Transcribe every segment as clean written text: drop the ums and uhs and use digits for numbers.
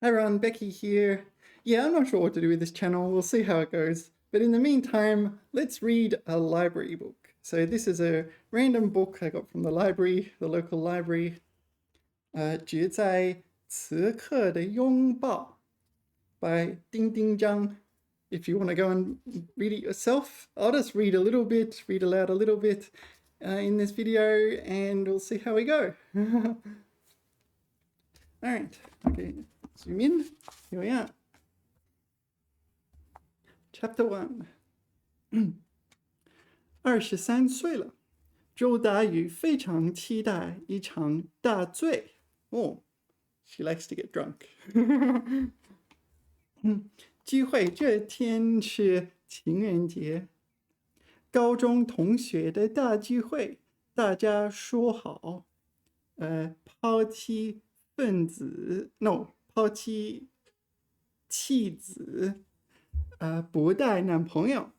Hi everyone, Becky here. Yeah, I'm not sure what to do with this channel. We'll see how it goes. But in the meantime, let's read a library book. So this is a random book I got from the library, the local library. 只在此刻的拥抱 by Ding Ding Zhang. If you want to go and read it yourself, I'll just read a little bit, read aloud a little bit in this video, and we'll see how we go. All right, okay, zoom in. Here we are. Chapter 1. 23岁了，周达宇非常期待一场大醉。Oh, she likes to get drunk. 聚会这天是情人节，高中同学的大聚会，大家说好，抛弃分子，no，抛弃弃子，不带男朋友。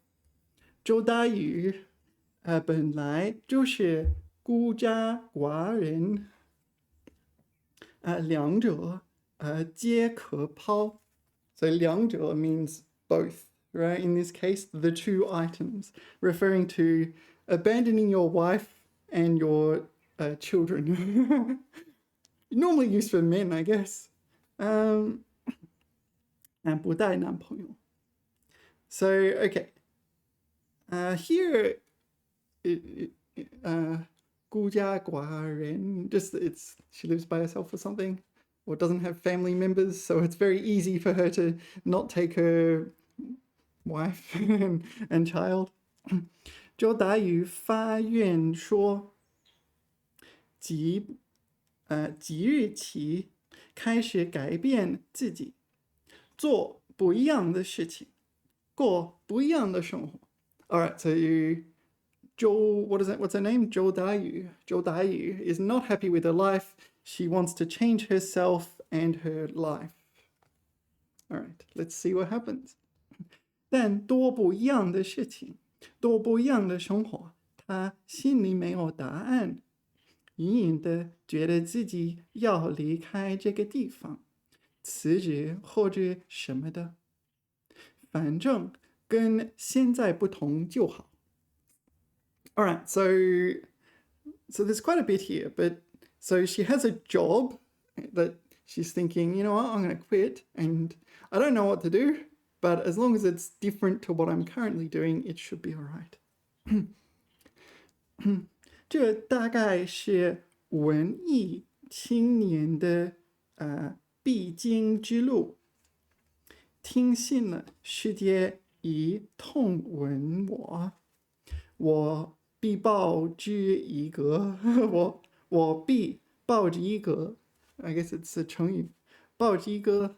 周大宇，本来就是孤家寡人，两者，皆可抛。So 两者 means both, right? In this case, the two items, referring to abandoning your wife and your children. Normally used for men, I guess. And 不带男朋友. So, okay. Here, 孤家寡人, just she lives by herself or something, or doesn't have family members, so it's very easy for her to not take her wife and child. 周达宇发愿说，即日起开始改变自己，做不一样的事情，过不一样的生活。All right, so what's her name? 周达宇. 周达宇 is not happy with her life. She wants to change herself and her life. All right, let's see what happens. 但多不一样的事情，多不一样的生活，她心里没有答案，隐隐的觉得自己要离开这个地方，辞职或者什么的，反正跟现在不同就好。All right, so there's quite a bit here, but so she has a job that she's thinking, you know what, I'm going to quit, and I don't know what to do, but as long as it's different to what I'm currently doing, it should be all right. 这大概是文艺青年的必经之路。听信了世界以痛吻我，我必报之以革。我必报之以革。I guess it's a 成语，报之以革。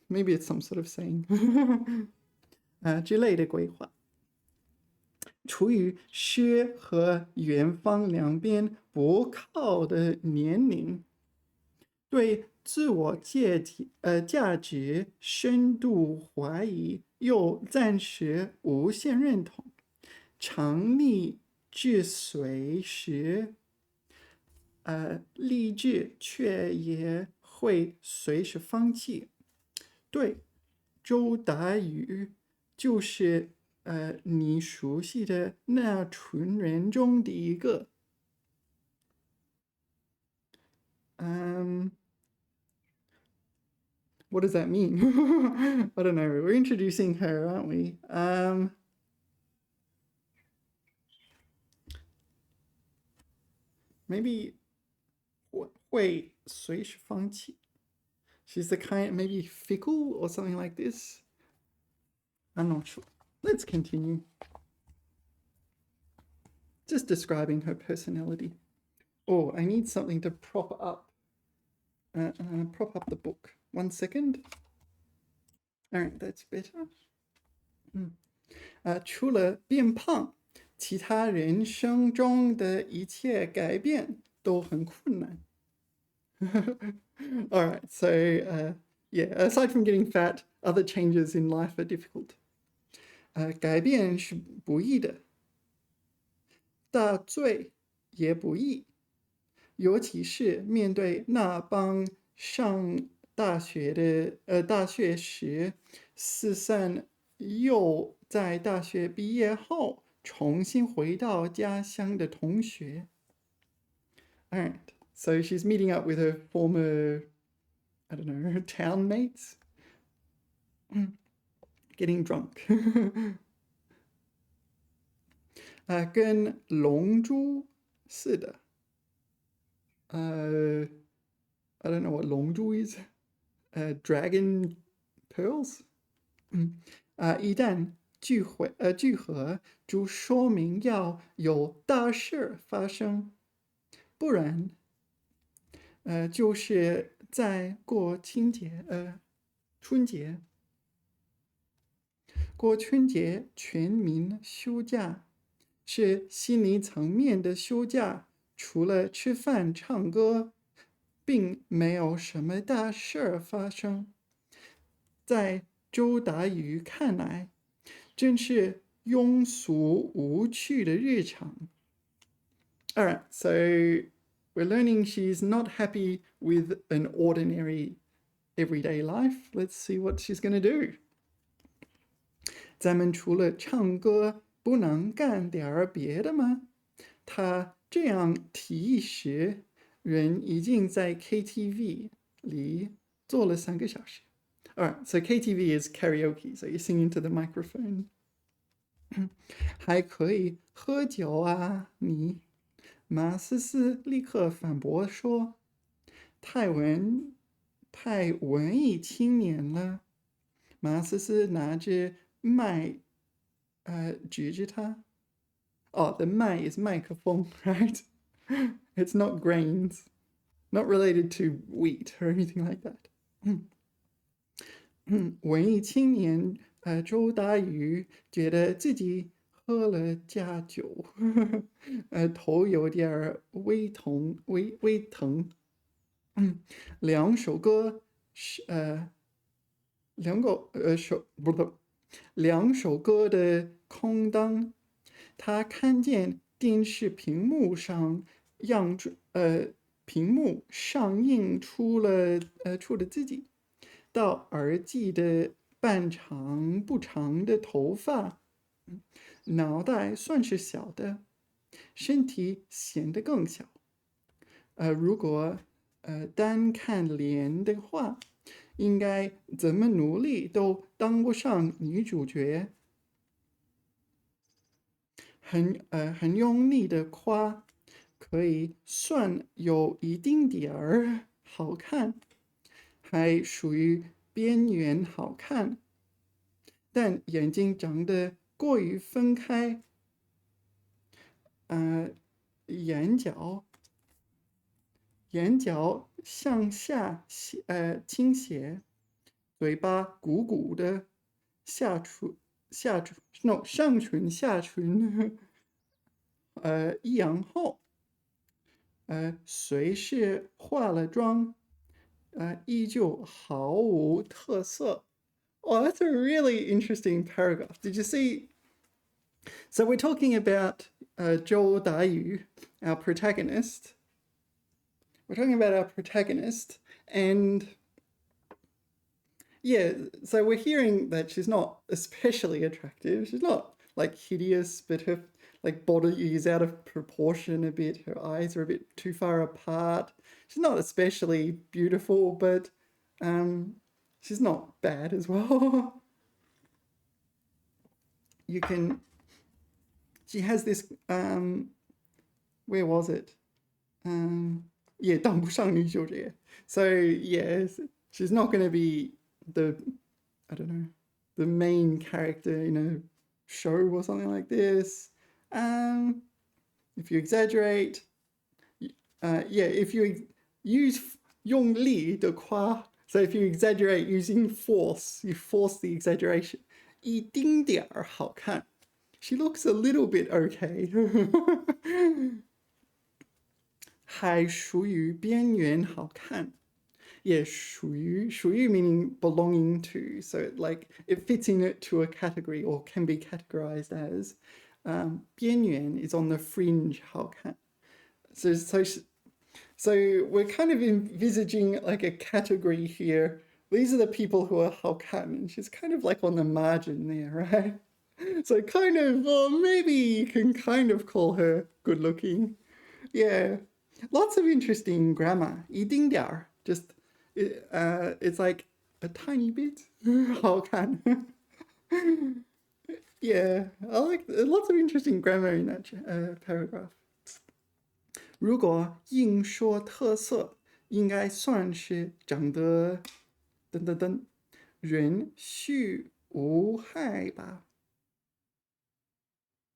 Maybe it's some sort of saying. 之类的规划。处于诗和远方两边不靠的年龄，对自我价值深度怀疑，又暂时无限认同，常立志随时，立志却也会随时放弃。对，周达宇就是你熟悉的那群人中的一个。What does that mean? I don't know. We're introducing her, aren't we? Maybe 会随时放弃. She's the kind, maybe fickle or something like this. I'm not sure. Let's continue. Just describing her personality. Oh, I need something to prop up. Prop up the book. 1 second. All right, that's better. 除了变胖，其他人生中的一切改变都很困难。All right, so yeah, aside from getting fat, other changes in life are difficult. 改变是不易的，大醉也不易，尤其是面对那帮上大学大学时四散又在大学毕业后重新回到家乡的同学。Alright, so she's meeting up with her former, I don't know, town mates. Getting drunk. 跟龙珠似的。I don't know what 龙珠 is. Dragon pearls. 一旦聚合，就说明要有大事发生，不然，就是在过春节。过春节全民休假，是心理层面的休假，除了吃饭唱歌，并没有什么大事儿发生。在周达宇看来，真是庸俗无趣的日常。Alright, so we're learning she's not happy with an ordinary everyday life. Let's see what she's going to do. 咱们除了唱歌，不能干点别的吗？他这样提议时，人已经在 KTV 里坐了3个小时。Alright, so KTV is karaoke, so you're singing to the microphone. 还可以喝酒啊，你。马思思立刻反驳说：“太文艺青年了。”马思思拿着麦，举着他。Oh, the 麦 is 麦克风 right? It's not grains, not related to wheat or anything like that. 文艺青年，周达宇觉得自己喝了假酒，头有点微疼。两首歌是两首歌的空档，他看见电视屏幕上映出了自己，到耳际的半长不长的头发，脑袋算是小的，身体显得更小。如果单看脸的话，应该怎么努力都当不上女主角。很用力的夸，可以算有一丁点儿好看，还属于边缘好看，但眼睛长得过于分开，眼角向下倾斜，嘴巴鼓鼓的，上唇下唇一扬后，虽是化了妆，依旧毫无特色。Oh, that's a really interesting paragraph. Did you see? So we're talking about Zhou Dayu, our protagonist. We're talking about our protagonist, and yeah, so we're hearing that she's not especially attractive. She's not like hideous, but her like body is out of proportion a bit. Her eyes are a bit too far apart. She's not especially beautiful, but she's not bad as well. She has this where was it? Yeah, 当不上女主角. So yes, she's not going to be I don't know, the main character in a show or something like this. If you exaggerate, if you use 用力的夸, so if you exaggerate using force, you force the exaggeration. 一丁点儿好看. She looks a little bit okay. 还属于边缘好看。Yeah, 属于 meaning belonging to, so like it fits into a category or can be categorized as. 边缘 is on the fringe 好看。So So we're kind of envisaging like a category here. These are the people who are 好看, and she's kind of like on the margin there, right? So kind of, or maybe you can kind of call her good looking. Yeah, lots of interesting grammar. 一丁点儿, just it's like a tiny bit. 好看. Yeah, I like lots of interesting grammar in that paragraph. 如果硬说特色，应该算是长得噔噔噔人畜无害吧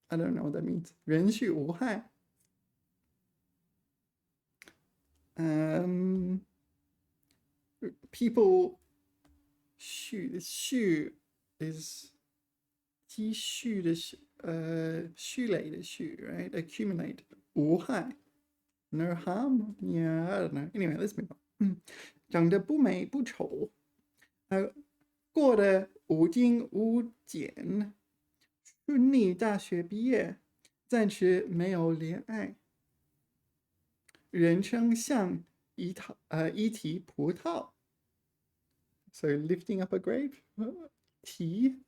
？I don't know what that means. 人畜无害。People 畜 is 积蓄的蓄累的蓄 right? Accumulate 无害 no harm yeah I don't know anyway let's move on 长得不美不丑过得无惊无险顺利大学毕业暂时没有恋爱人生像一提葡萄 so lifting up a grape 提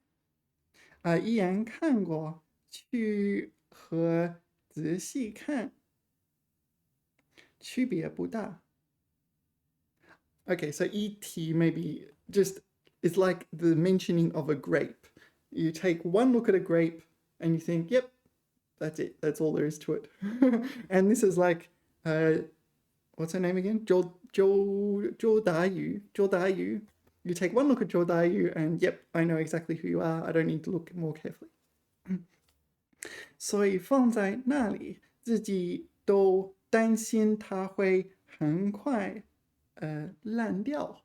依然看过去和仔细看区别不大 Okay, so ET maybe just is like the mentioning of a grape. You take one look at a grape and you think, yep, that's it. That's all there is to it. And this is like, what's her name again? Zhou Dayu. You take one look at Zhou Dayu and yep, I know exactly who you are. I don't need to look more carefully. 所以放在那里，自己都担心它会很快烂掉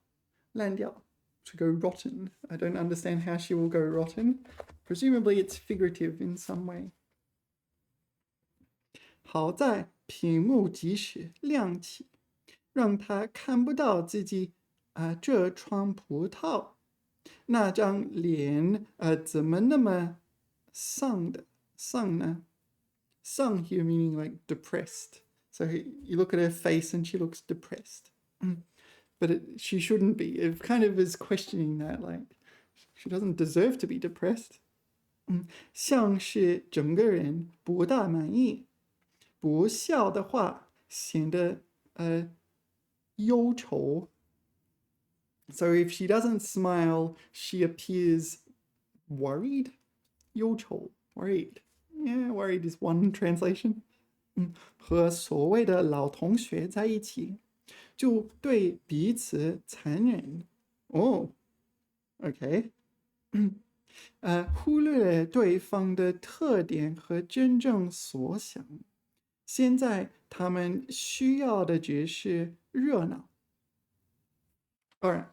to go rotten. I don't understand how she will go rotten. Presumably it's figurative in some way. 好在屏幕及时亮起，让他看不到自己这窗葡萄，那张脸怎么那么丧呢？丧 here meaning like depressed. So you look at her face and she looks depressed. But she shouldn't be. It kind of is questioning that, like, she doesn't deserve to be depressed. 像是整个人不大满意，不笑的话显得忧愁。So if she doesn't smile, she appears worried. 忧愁 worried. Yeah, worried is one translation. 和所谓的老同学在一起。就对彼此残忍。Oh, okay. 忽略了对方的特点和真正所想。现在他们需要的只是热闹。All right.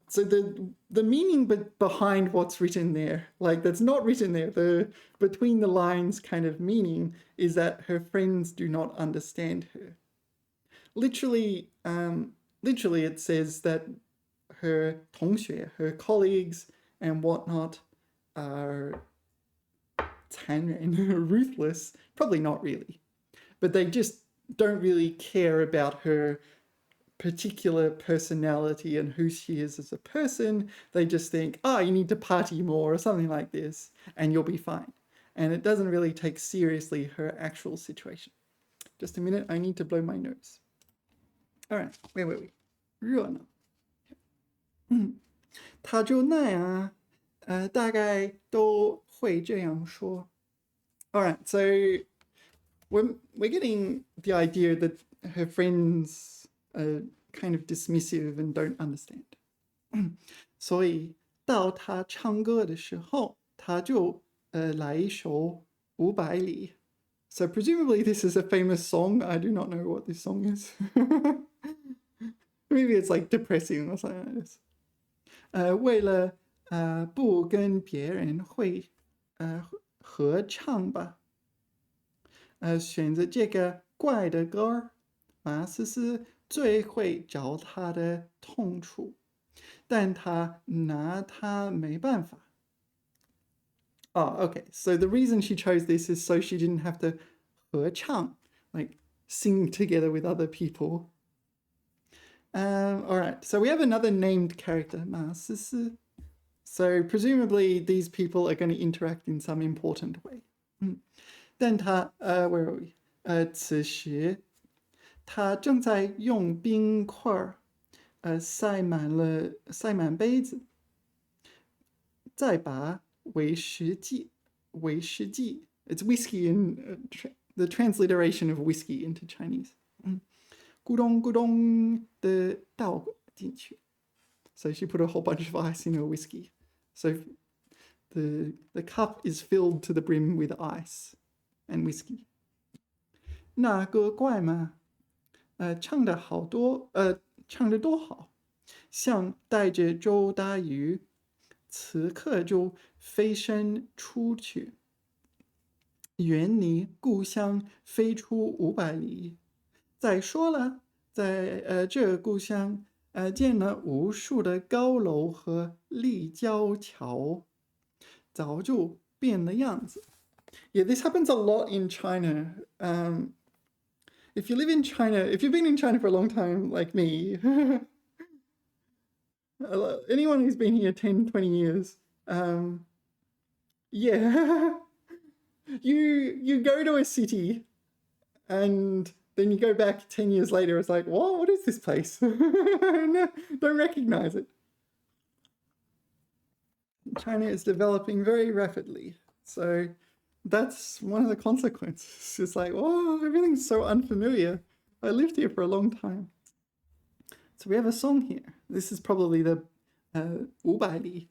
So the meaning behind what's written there, like that's not written there, the between the lines kind of meaning is that her friends do not understand her. Literally it says that her 同学, her colleagues and whatnot are 残忍, ruthless, probably not really, but they just don't really care about her particular personality and who she is as a person. They just think, you need to party more or something like this and you'll be fine. And it doesn't really take seriously her actual situation. Just a minute, I need to blow my nose. All right, where were we? 热闹。他就那样大概都会这样说。All right, so we're getting the idea that her friends kind of dismissive and don't understand. 所以到他唱歌的时候，他就来一首500里。So presumably this is a famous song. I do not know what this song is. Maybe it's like depressing or something like this. 为了不跟别人会合唱吧，选择这个怪的歌，马思思最会找他的痛处，但他拿他没办法。Okay, so the reason she chose this is so she didn't have to 合唱, like sing together with other people. All right, so we have another named character, Ma Sisi. So presumably these people are going to interact in some important way. 但他where are we? 此时他正在用冰块塞满杯子，再把威士忌 it's whiskey in the transliteration of whiskey into Chinese. 咕咚咕咚的倒进去. So she put a whole bunch of ice in her whiskey. So the cup is filled to the brim with ice and whiskey. 那个怪吗？唱得多好，像带着周大宇，此刻就飞身出去，远离故乡飞出500里。再说了，在这故乡建了无数的高楼和立交桥，早就变了样子。Yeah, this happens a lot in China. If you live in China, if you've been in China for a long time, like me, anyone who's been here 10, 20 years, yeah, you go to a city and then you go back 10 years later, it's like, whoa, what is this place? No, don't recognize it. China is developing very rapidly. So that's one of the consequences. It's like, oh, everything's so unfamiliar. I lived here for a long time. So we have a song here. This is probably the 500里.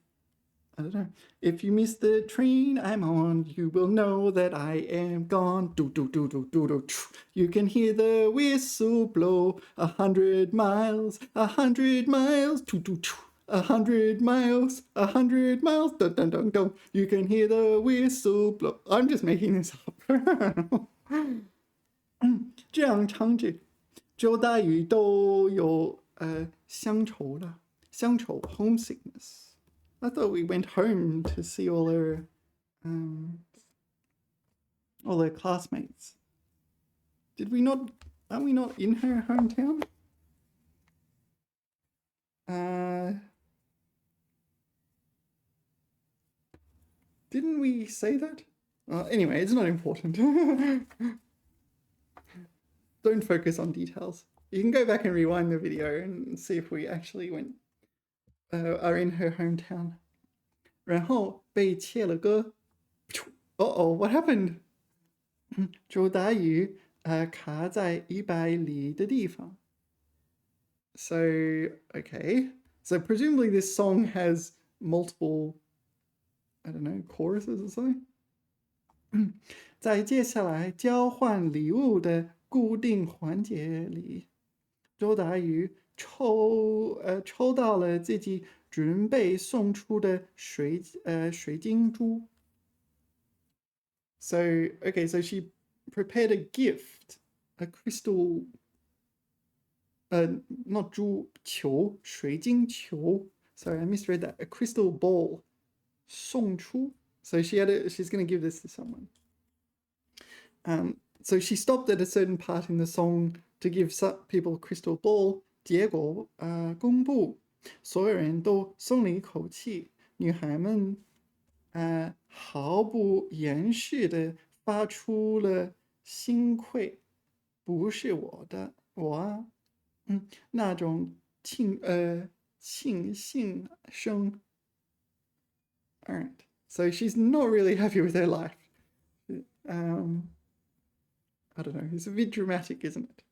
I don't know. If you miss the train I'm on, you will know that I am gone. Do, do, do, do, do, do. You can hear the whistle blow 100 miles, 100 miles. Do, do, do. 100 miles, 100 miles. Dun, dun, dun, dun. You can hear the whistle blow. I'm just making this up. 这样唱着，周大宇都有乡愁了，乡愁 homesickness. I thought we went home to see all their classmates. Did we not? Are we not in her hometown? Didn't we say that? Anyway, it's not important. Don't focus on details. You can go back and rewind the video and see if we actually are in her hometown. 然后被切了歌。Uh-oh, what happened? 周大宇卡在100里的地方。So, okay. So presumably this song has multiple, I don't know, choruses or something? 在接下来交换礼物的固定环节里，周大宇抽到了自己准备送出的水晶珠。So, okay, so she prepared a gift, a crystal, not 珠，球，水晶球。Sorry, I misread that. A crystal ball. 送出. So she's going to give this to someone. So she stopped at a certain part in the song to give some people a crystal ball. 结果公布，所有人都松了一口气。女孩们毫不掩饰的发出了心愧，不是我啊，那种庆幸声。All right, so she's not really happy with her life. I don't know, it's a bit dramatic, isn't it?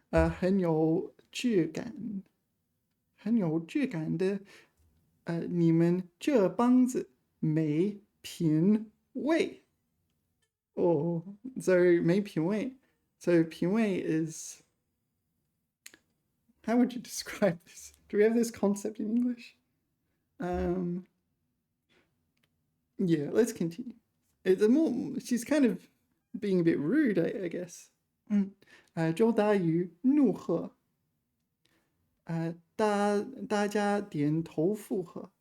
很有质感的，你们这帮子没品味。Oh, so 没品味. So 品味 is, how would you describe this? Do we have this concept in English? Yeah, let's continue. She's kind of being a bit rude, I guess. 周大宇怒喝，大家点头附和。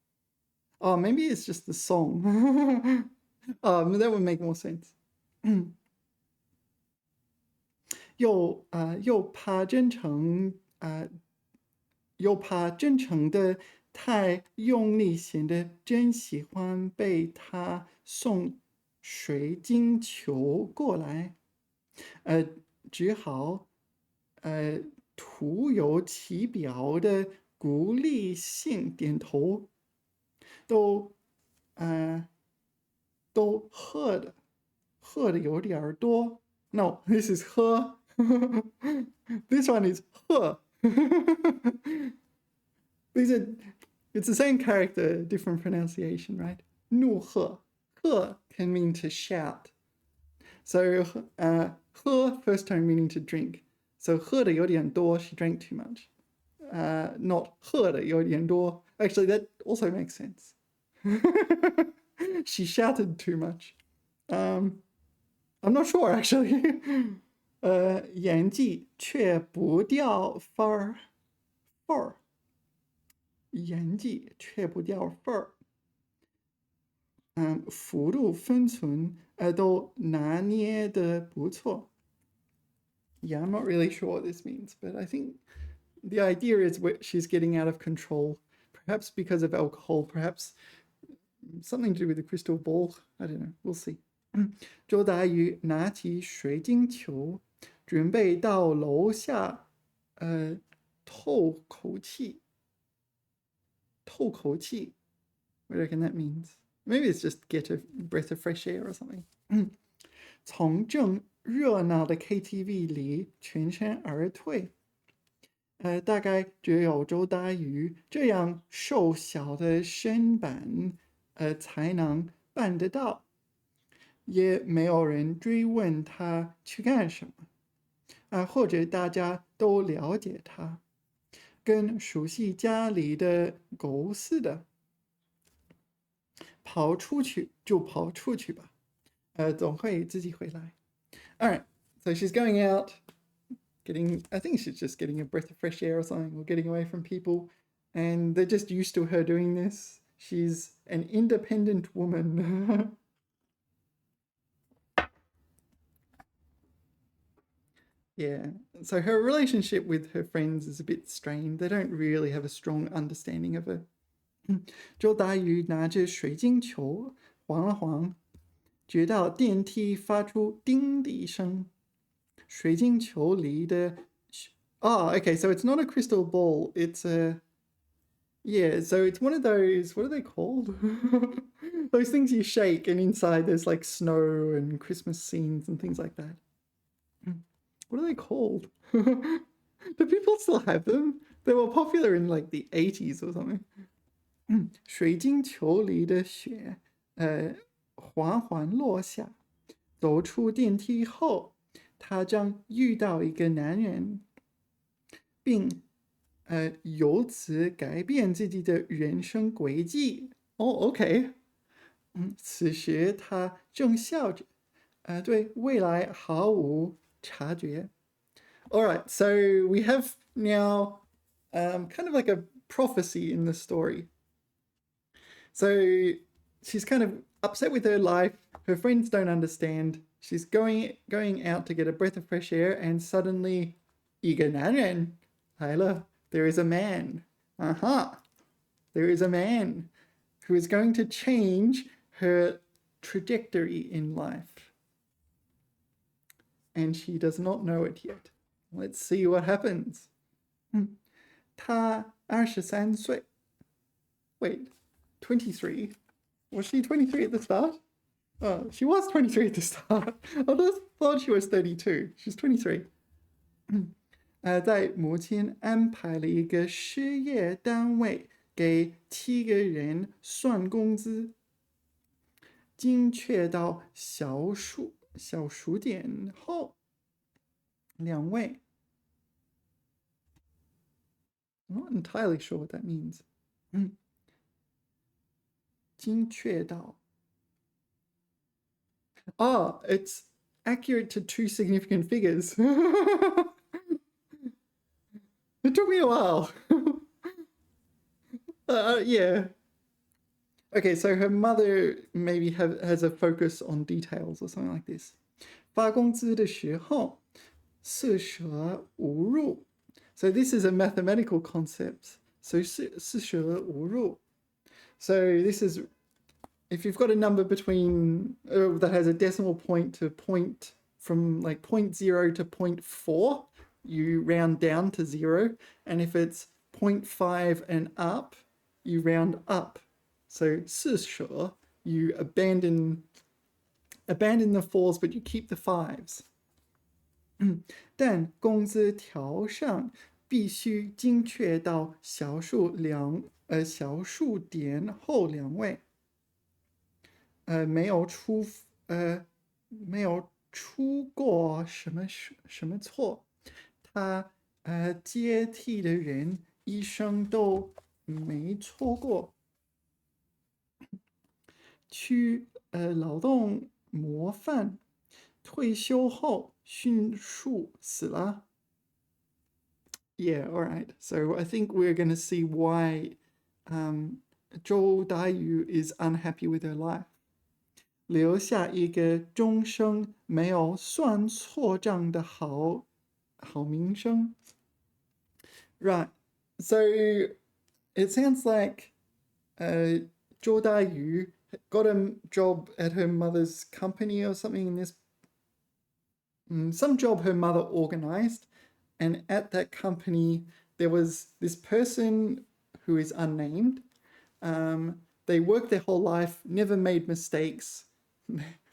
Oh, maybe it's just the song. That would make more sense. 又怕真诚的太用力，显得真喜欢被他送水晶球过来，只好徒有其表的鼓励性点头，都喝的有点多。No, this is 喝。This one is 喝。It's the same character, different pronunciation, right? 怒喝，喝 can mean to shout. So 喝 first time meaning to drink. So 喝的有点多, she drank too much. Not 喝的有点多. Actually, that also makes sense. She shouted too much. I'm not sure actually. 演技却不掉分儿，演技却不掉分儿。幅度分寸都拿捏得不错。Yeah, I'm not really sure what this means, but I think the idea is she's getting out of control, perhaps because of alcohol, perhaps something to do with the crystal ball. I don't know. We'll see. 周达宇拿起水晶球，准备到楼下，透口气。透口气 What do you reckon that means? Maybe it's just get a breath of fresh air or something. 从正热闹的 KTV 里全身而退。大概只有周达宇这样瘦小的身板，才能办得到。也没有人追问他去干什么，或者大家都了解他，跟熟悉家里的狗似的。跑出去就跑出去吧，总会自己回来。All right, so she's going out, I think she's just getting a breath of fresh air or something, or getting away from people, and they're just used to her doing this. She's an independent woman. Yeah, so her relationship with her friends is a bit strained. They don't really have a strong understanding of her. 周达宇拿着水晶球晃了晃，直到电梯发出叮的一声。水晶球里的okay, so it's not a crystal ball. It's so it's one of those, what are they called? Those things you shake and inside there's like snow and Christmas scenes and things like that. What are they called? Do people still have them? They were popular in like the 80s or something. 水晶球里的雪，缓缓落下。走出电梯后，他将遇到一个男人，并由此改变自己的人生轨迹。OK。此时他正笑着，对未来毫无察觉。All right, so we have now kind of like a prophecy in the story. So she's kind of upset with her life. Her friends don't understand. She's going out to get a breath of fresh air, and suddenly, 一个男人来了. There is a man. There is a man who is going to change her trajectory in life. And she does not know it yet. Let's see what happens. 她23岁. Wait, 23? Was she 23 at the start? She was 23 at the start. I thought she was 32. She's 23. 在母亲安排了一个事业单位给7个人算工资，精确到小数点后，2位。I'm not entirely sure what that means. 精确到it's accurate to 2 significant figures. It took me a while. Yeah. Okay, so her mother maybe has a focus on details or something like this. 发工资的时候，四舍五入. So this is a mathematical concept. So 四舍五入. So this is if you've got a number between that has a decimal point to point from like 0.0 to 0.4, you round down to 0. And if it's 0.5 and up, you round up. So 四舍, you abandon the fours, but you keep the fives. 但工资条上必须精确到小数点后两位。没有出过什么错。他接替的人一生都没错过。去劳动模范，退休后迅速死了。Yeah, all right. So I think we're going to see why Zhou Daiyu is unhappy with her life. 留下一个终生没有算错账的好名声。Right. So it sounds like Zhou Daiyu got a job at her mother's company or something in this. Some job her mother organized, and at that company there was this person who is unnamed. They worked their whole life, never made mistakes.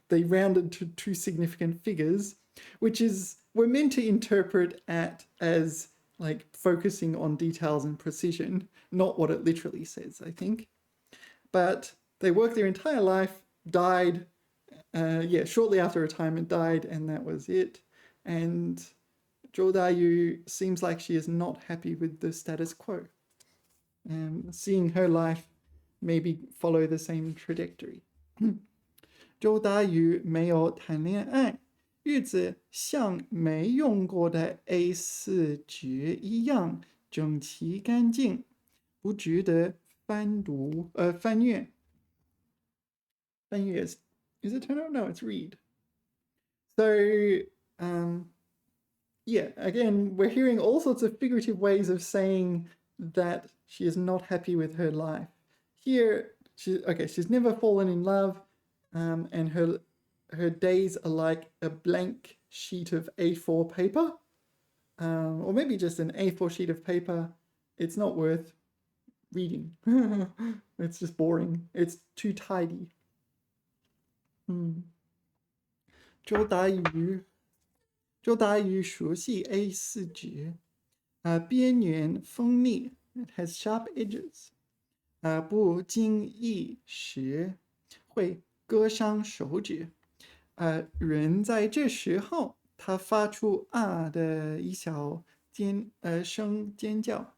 They rounded to two significant figures, which is we're meant to interpret as like focusing on details and precision, not what it literally says, I think. But they worked their entire life, died, shortly after retirement died, and that was it. And Zhou Daiyu seems like she is not happy with the status quo. Seeing her life maybe follow the same trajectory. 周大宇没有谈恋爱，日子像没用过的 A4 纸一样整齐干净，不值得翻阅。翻阅 is it turn out? No, it's read. So, yeah, again, we're hearing all sorts of figurative ways of saying that she is not happy with her life. Here, she's never fallen in love, and her days are like a blank sheet of A4 paper, or maybe just an A4 sheet of paper. It's not worth reading. It's just boring. It's too tidy. 周达宇熟悉 A4 纸，边缘锋利 ，it has sharp edges，不经意时会割伤手指，人在这时候，他发出啊的一小尖叫。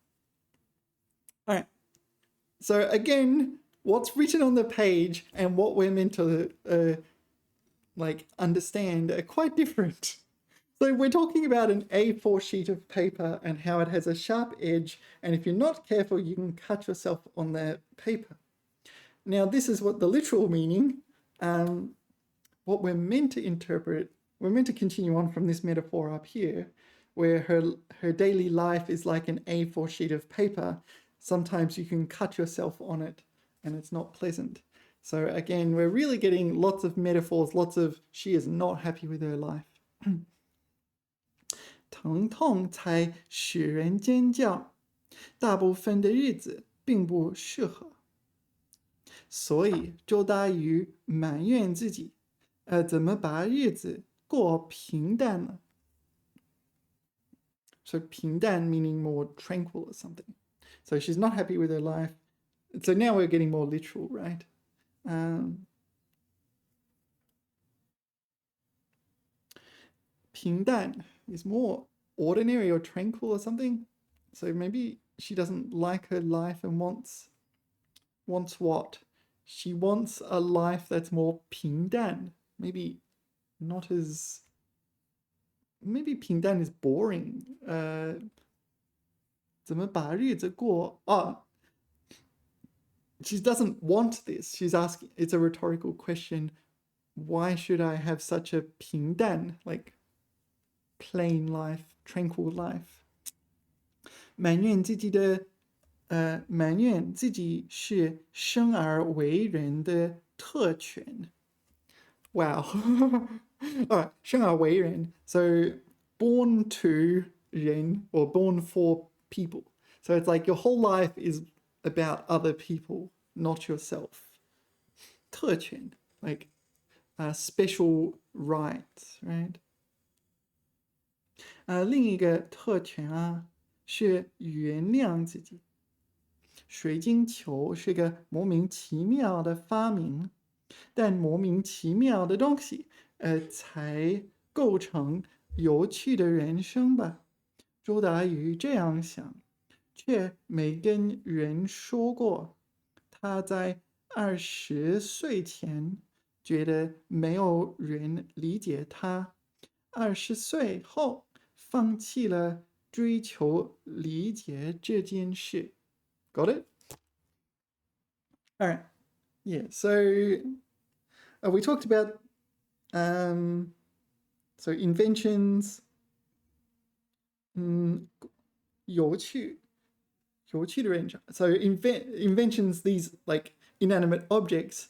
All right. So again, what's written on the page and what we're meant to understand are quite different. So we're talking about an A4 sheet of paper and how it has a sharp edge, and if you're not careful, you can cut yourself on the paper. Now, this is what the literal meaning. What we're meant to interpret, we're meant to continue on from this metaphor up here, where her daily life is like an A4 sheet of paper. Sometimes you can cut yourself on it, and it's not pleasant. So again, we're really getting lots of metaphors, lots of she is not happy with her life. 疼痛才使人尖叫，大部分的日子并不适合。所以周大宇埋怨自己，怎么把日子过平淡了？ So 平淡 meaning more tranquil or something. So she's not happy with her life. So now we're getting more literal, right? 平淡 is more ordinary or tranquil or something. So maybe she doesn't like her life and wants what? She wants a life that's more 平淡. Maybe not as... Maybe 平淡 is boring. 怎么把日子过? She doesn't want this. She's asking, it's a rhetorical question. Why should I have such a 平淡? Like, plain life, tranquil life. 埋怨自己是生而为人的特权。Wow. Alright, 生而为人. So born to 人 or born for people. So it's like your whole life is about other people, not yourself. 特权, like special rights, right? 另一个特权啊是原谅自己。水晶球是个莫名其妙的发明，但莫名其妙的东西，才构成有趣的人生吧。周达宇这样想，却没跟人说过。他在20岁前觉得没有人理解他，20岁后放弃了追求理解这件事。Got it? All right. Yeah. So we talked about so inventions. 有趣的人生. So inventions, these like inanimate objects,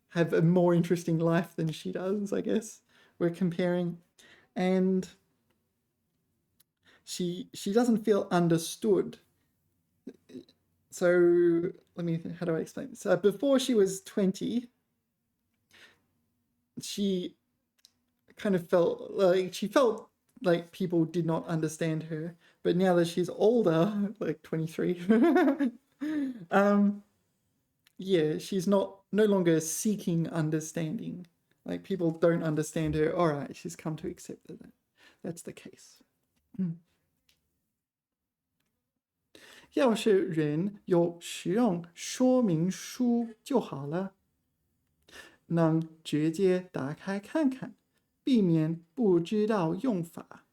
have a more interesting life than she does, I guess. We're comparing, and she doesn't feel understood. So how do I explain this? Before she was 20, she kind of felt like people did not understand her. But now that she's older, like 23, yeah, she's no longer seeking understanding. Like people don't understand her. All right, she's come to accept that that's the case. 要是人有使用说明书就好了，能直接打开看看，避免不知道用法，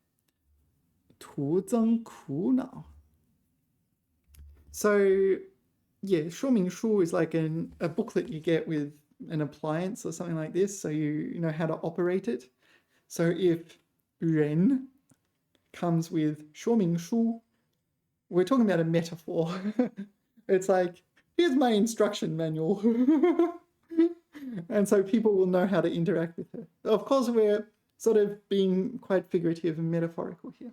徒增苦恼。So, yeah, 说明书 is like a booklet you get with an appliance or something like this, so you know how to operate it. So if 人 comes with 说明书, we're talking about a metaphor. It's like, here's my instruction manual. And so people will know how to interact with her. Of course, we're sort of being quite figurative and metaphorical here.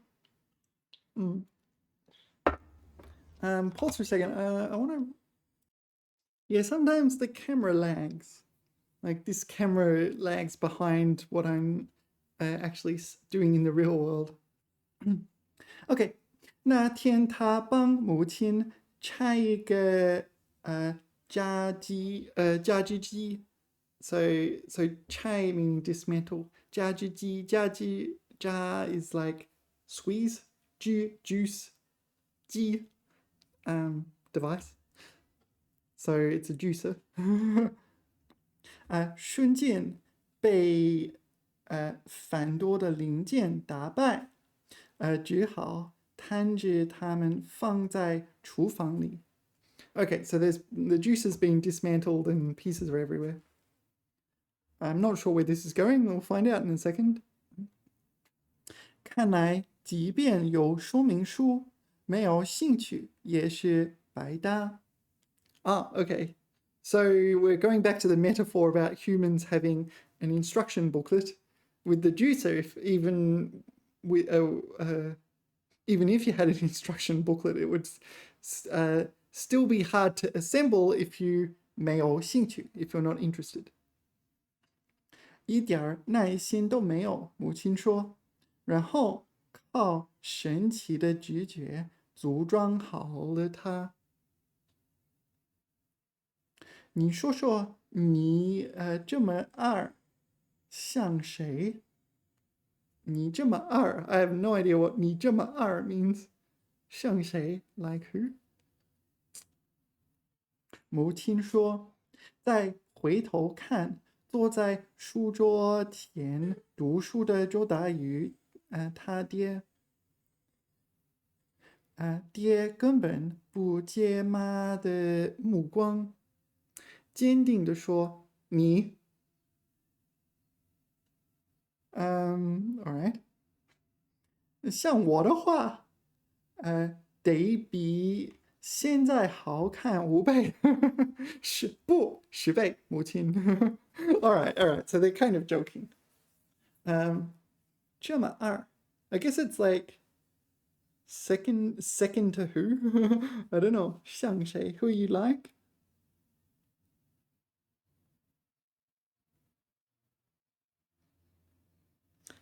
Pause for a second. I want to... Yeah, sometimes the camera lags. Like this camera lags behind what I'm actually doing in the real world. Okay. 那天他帮母亲拆一个家居机 so 拆 means dismantle. 家居机 is like squeeze, juice, 机 device. So it's a juicer. 瞬间被繁多的零件打败，只好摊着它们放在厨房里。Okay, so there's the juicer's being dismantled and pieces are everywhere. I'm not sure where this is going. We'll find out in a second. 看来，即便有说明书，没有兴趣也是白搭。Okay. So we're going back to the metaphor about humans having an instruction booklet with the juicer. Even if you had an instruction booklet, it would still be hard to assemble if you 没有兴趣, if you're not interested. 一点耐心都没有，母亲说，然后靠神奇的直觉组装好了它。你说说，你这么二，像谁？你这么二 I have no idea what 你这么二 means. 像谁 like who? 母亲说，再回头看，坐在书桌前读书的周达宇，他爹根本不接妈的目光，坚定地说：“你。” All right. 像我的话，得比现在好看5倍，10倍，母亲。all right, all right. So they're kind of joking. 这么二 I guess it's like second to who? I don't know. 像谁 Who you like?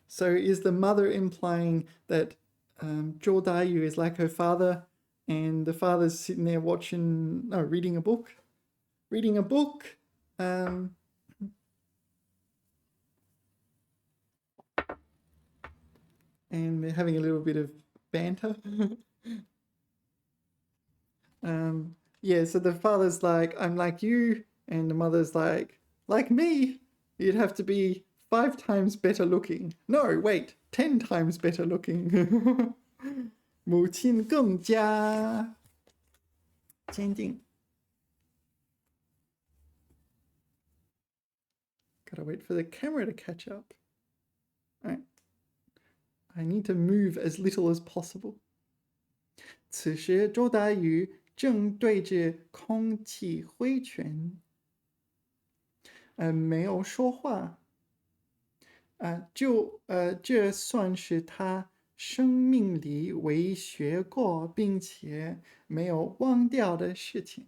So is the mother implying that Zhou Daiyu is like her father, and the father's sitting there watching, no, reading a book? Reading a book, and they're having a little bit of banter. Yeah, so the father's like, I'm like you, and the mother's like me, you'd have to be 5 times better looking. No, wait, 10 times better looking. 母亲更加坚定. Gotta wait for the camera to catch up. All right. I need to move as little as possible. 此时，周达宇正对着空气挥拳，没有说话。这算是他生命里唯学过并且没有忘掉的事情。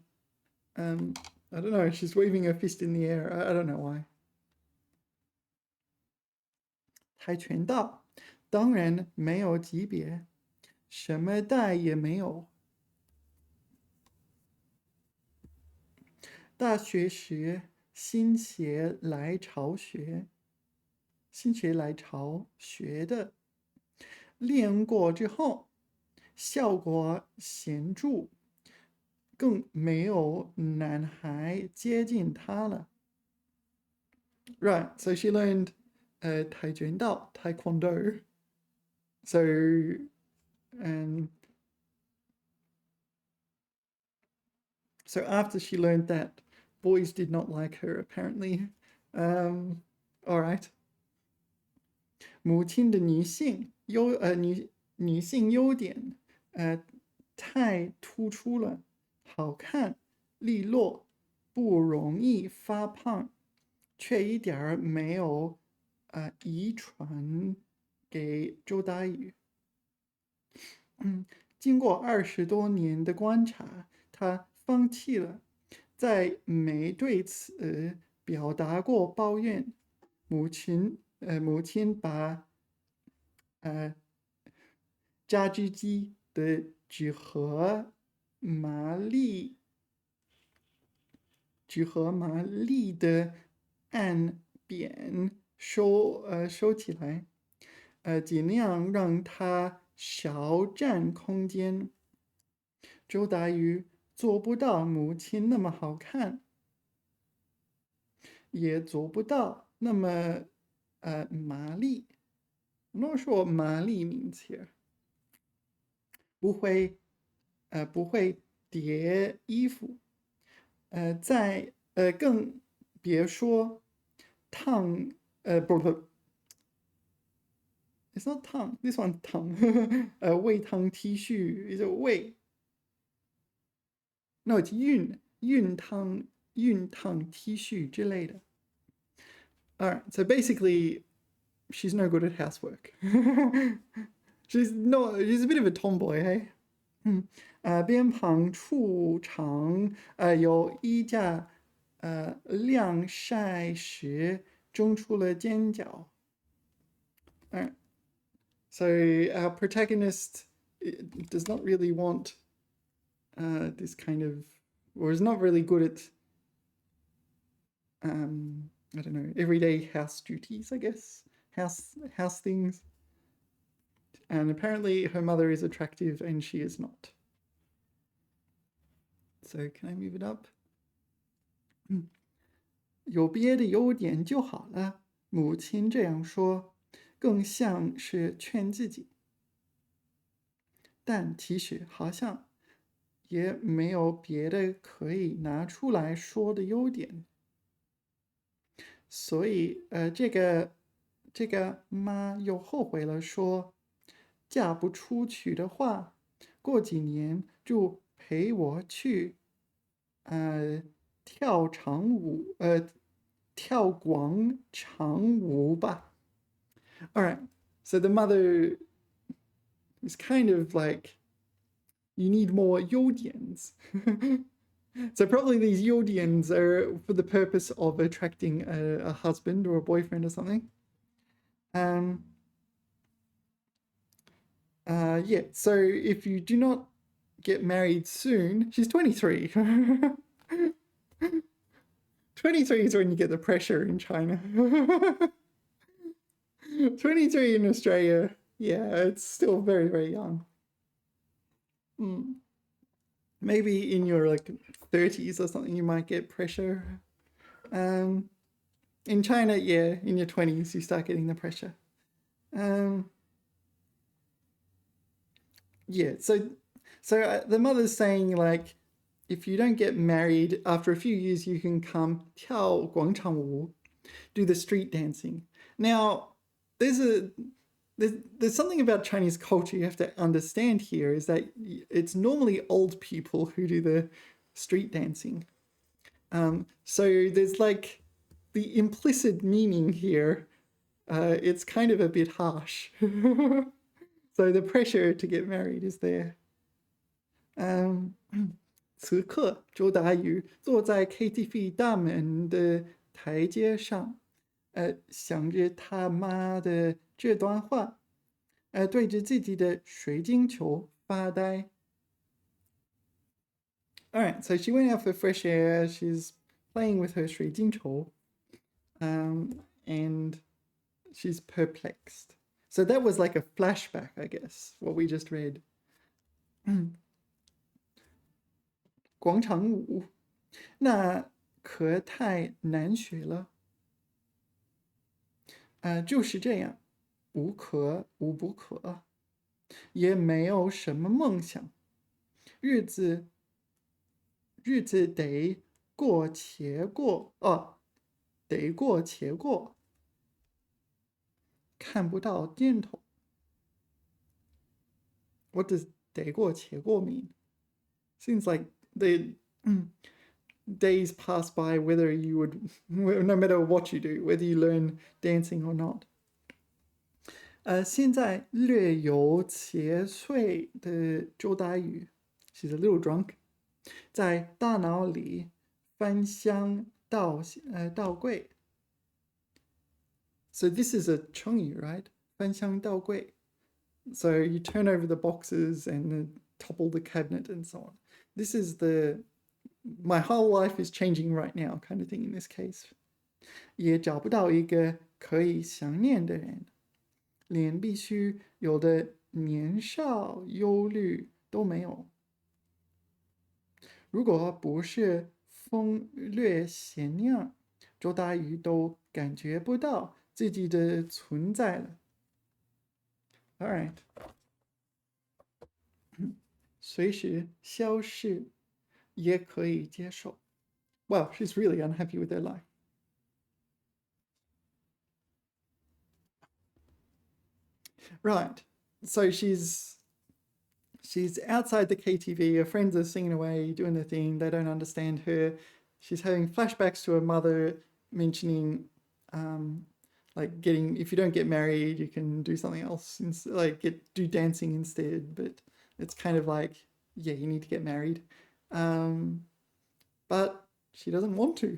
I don't know. She's waving her fist in the air. I don't know why. 跆拳道当然没有级别，什么带也没有。大学时心血来潮学，心血来潮学的，练过之后效果显著，更没有男孩接近他了。Right, so she learned 跆拳道 Taekwondo. So, um, so after she learned that, boys did not like her apparently. All right. 母亲的女性优点，太突出了，好看、利落，不容易发胖，却一点儿没有遗传给周达宇。经过20多年的观察，他放弃了，再没对此表达过抱怨。母亲把榨汁机的纸盒麻利的按扁收起来，尽量让它少占空间。周达宇做不到母亲那么好看，也做不到那么麻利。I'm not sure 麻利 means here. 不会叠衣服，更别说烫不，it's not 烫 ，this one 烫，熨烫 T 恤 is a 熨 ，no it's 熨烫 T 恤之类的。Alright, so basically, she's no good at housework. she's a bit of a tomboy, hey? 边旁处长有衣架晾晒时蒸出了尖角。So our protagonist does not really want this kind of, or is not really good at I don't know, everyday house duties, I guess, house things. And apparently her mother is attractive and she is not. So can I move it up? 有别的优点就好了，母亲这样说，更像是劝自己。但其实好像也没有别的可以拿出来说的优点。所以这个妈又后悔了，说嫁不出去的话，过几年就陪我去跳长舞，跳广场舞吧。All right, so the mother is kind of like, you need more Yodians. So probably these Yodians are for the purpose of attracting a husband or a boyfriend or something. Yeah, so if you do not get married soon, she's 23. 23 is when you get the pressure in China. 23 in Australia, yeah, it's still very, very young. Maybe in your like 30s or something, you might get pressure. In China, yeah, in your 20s, you start getting the pressure. Yeah, so the mother's saying like, if you don't get married after a few years, you can come 跳广场舞, do the street dancing. Now, there's something about Chinese culture you have to understand here, is that it's normally old people who do the street dancing. So there's like the implicit meaning here. It's kind of a bit harsh. So the pressure to get married is there. 此刻，周达宇坐在 KTV 大门的台阶上，想着他妈的这段话，对着自己的水晶球发呆。Alright, so she went out for fresh air. She's playing with her 水晶球, and she's perplexed. So that was like a flashback, I guess, what we just read. 广场舞，那可太难学了。就是这样，无可无不可，也没有什么梦想，日子得过且过，得过且过，看不到尽头。What does 得过且过 mean? Seems like the days pass by whether you would, no matter what you do, whether you learn dancing or not. 现在略有且睡的周达宇 she's a little drunk, 在大脑里翻箱倒柜. So this is a 成语, right? 翻箱倒柜. So you turn over the boxes and topple the cabinet and so on. This is my whole life is changing right now kind of thing in this case. 也找不到一个可以想念的人，连必须有的年少忧虑都没有。如果不是风略闲酿，周大宇都感觉不到自己的存在了。All right. 随时消逝也可以接受。Wow, she's really unhappy with her life. Right. So she's outside the KTV. Her friends are singing away, doing the thing. They don't understand her. She's having flashbacks to her mother mentioning, like getting, if you don't get married, you can do something else, like do dancing instead. But it's kind of like, yeah, you need to get married. But she doesn't want to.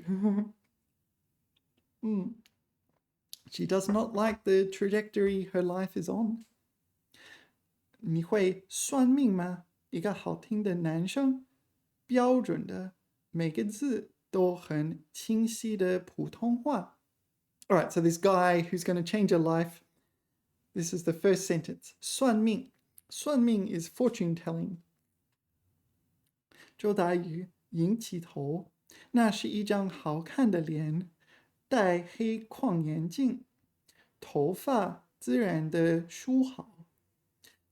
She does not like the trajectory her life is on. 你会算命吗？一个好听的男生，标准的每个字都很清晰的普通话。All right, so this guy who's going to change her life. This is the first sentence. 算命，算命 is fortune telling. 周达宇仰起头，那是一张好看的脸，戴黑框眼镜，头发自然的梳好，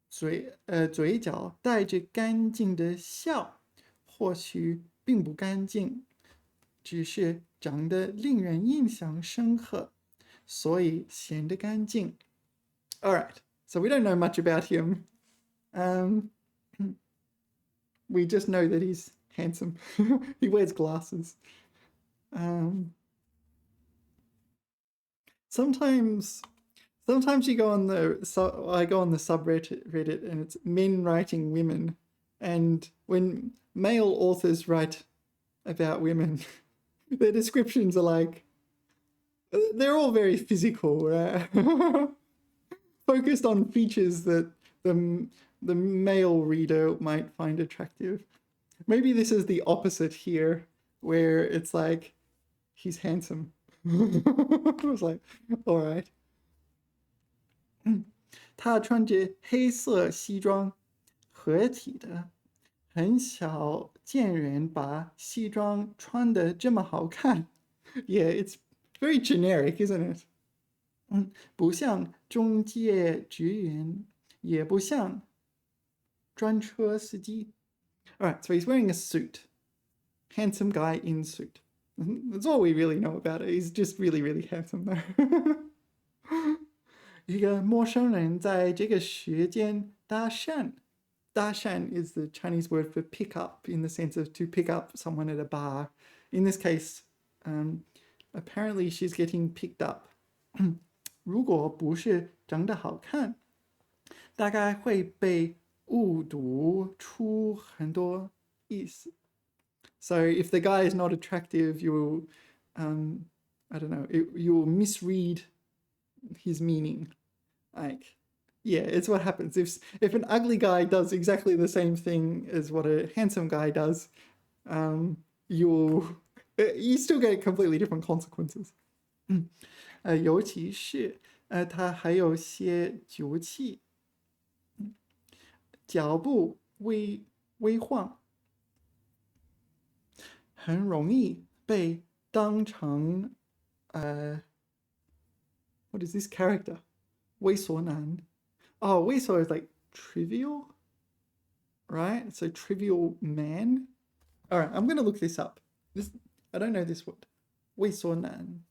嘴角带着干净的笑，或许并不干净，只是长得令人印象深刻，所以显得干净。All right, So we don't know much about him. We just know that he's handsome. He wears glasses. Sometimes you go on I go on the subreddit and it's men writing women, and when male authors write about women, their descriptions are like, they're all very physical, right? Focused on features that the male reader might find attractive. Maybe this is the opposite here, where it's like, he's handsome. I was like, all right. 他穿着黑色西装，合体的，很少见人把西装穿得这么好看。Yeah, it's very generic, isn't it? 不像中介职员，也不像专车司机。All right, so he's wearing a suit. Handsome guy in suit. That's all we really know about it. He's just really, really handsome though. 一个陌生人在这个时间搭讪。搭讪 is the Chinese word for pick up, in the sense of to pick up someone at a bar. In this case, apparently she's getting picked up. 如果不是长得好看，大概会被误读出很多意思。So if the guy is not attractive, you will, I don't know, you will misread his meaning. Like, yeah, it's what happens. If an ugly guy does exactly the same thing as what a handsome guy does, you still get completely different consequences. 尤其是他还有些酒气，脚步微晃，很容易被当成what is this character? 猥琐男. Oh, 猥琐 is like trivial, right? So trivial man. All right, I'm going to look this up. I don't know this word. 猥琐男.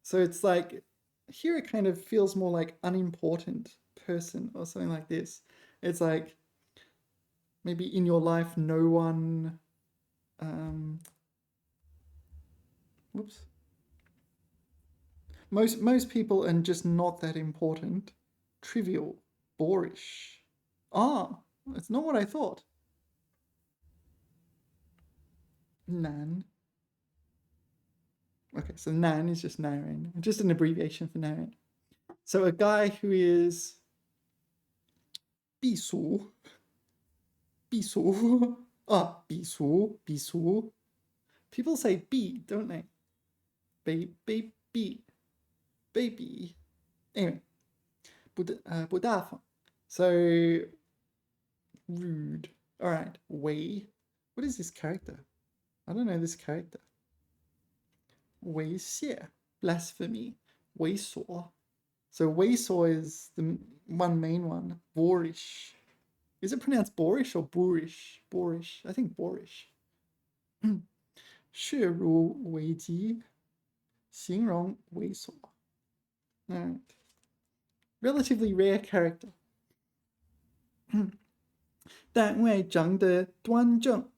So it's like, here it kind of feels more like unimportant person or something like this. It's like, maybe in your life no one, whoops. Most people are just not that important. Trivial, boorish. Ah, that's not what I thought. Nan. Okay, so Nan is just Mandarin, just an abbreviation for Mandarin. So a guy who is 避俗. Ah, 避俗. People say 避, don't they? Baby. Anyway, 不大方. So rude. All right, 猥. What is this character? I don't know this character. 猥亵, blasphemy. 猥琐. So 猥琐is the one main one. Boorish. Is it pronounced boorish or boorish? Boorish. I think boorish. 视如危机, 形容猥琐. Alright. Relatively rare character. 但因为长得端正，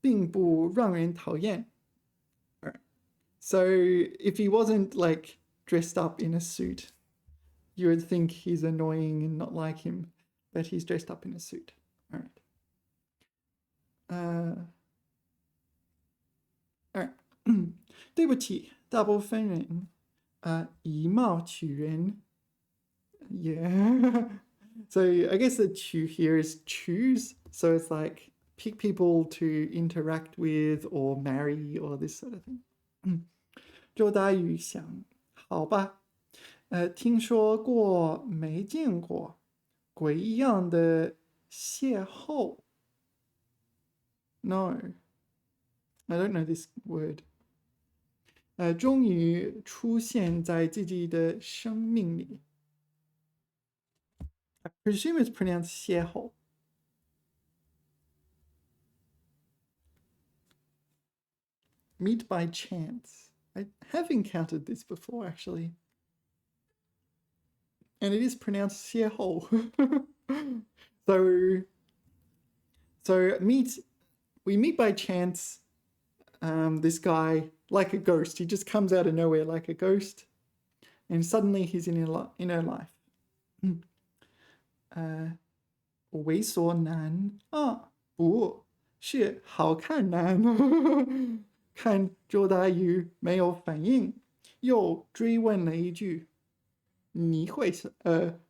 并不让人讨厌. Alright. So if he wasn't like dressed up in a suit, you would think he's annoying and not like him, but he's dressed up in a suit. Alright. Alright. 对不起，大部分人以貌取人. Yeah. So I guess the 取 here is choose. So it's like pick people to interact with or marry or this sort of thing. 周大宇想，好吧，听说过没见过，鬼一样的邂逅。No, I don't know this word. 终于出现在自己的生命里。I presume it's pronounced 邂逅. Meet by chance. I have encountered this before, actually. and it is pronounced 邂逅. So we meet by chance this guy like a ghost. He just comes out of nowhere like a ghost, and suddenly he's in her life. 猥琐男啊，不是好看男。看周大宇没有反应，又追问了一句：你会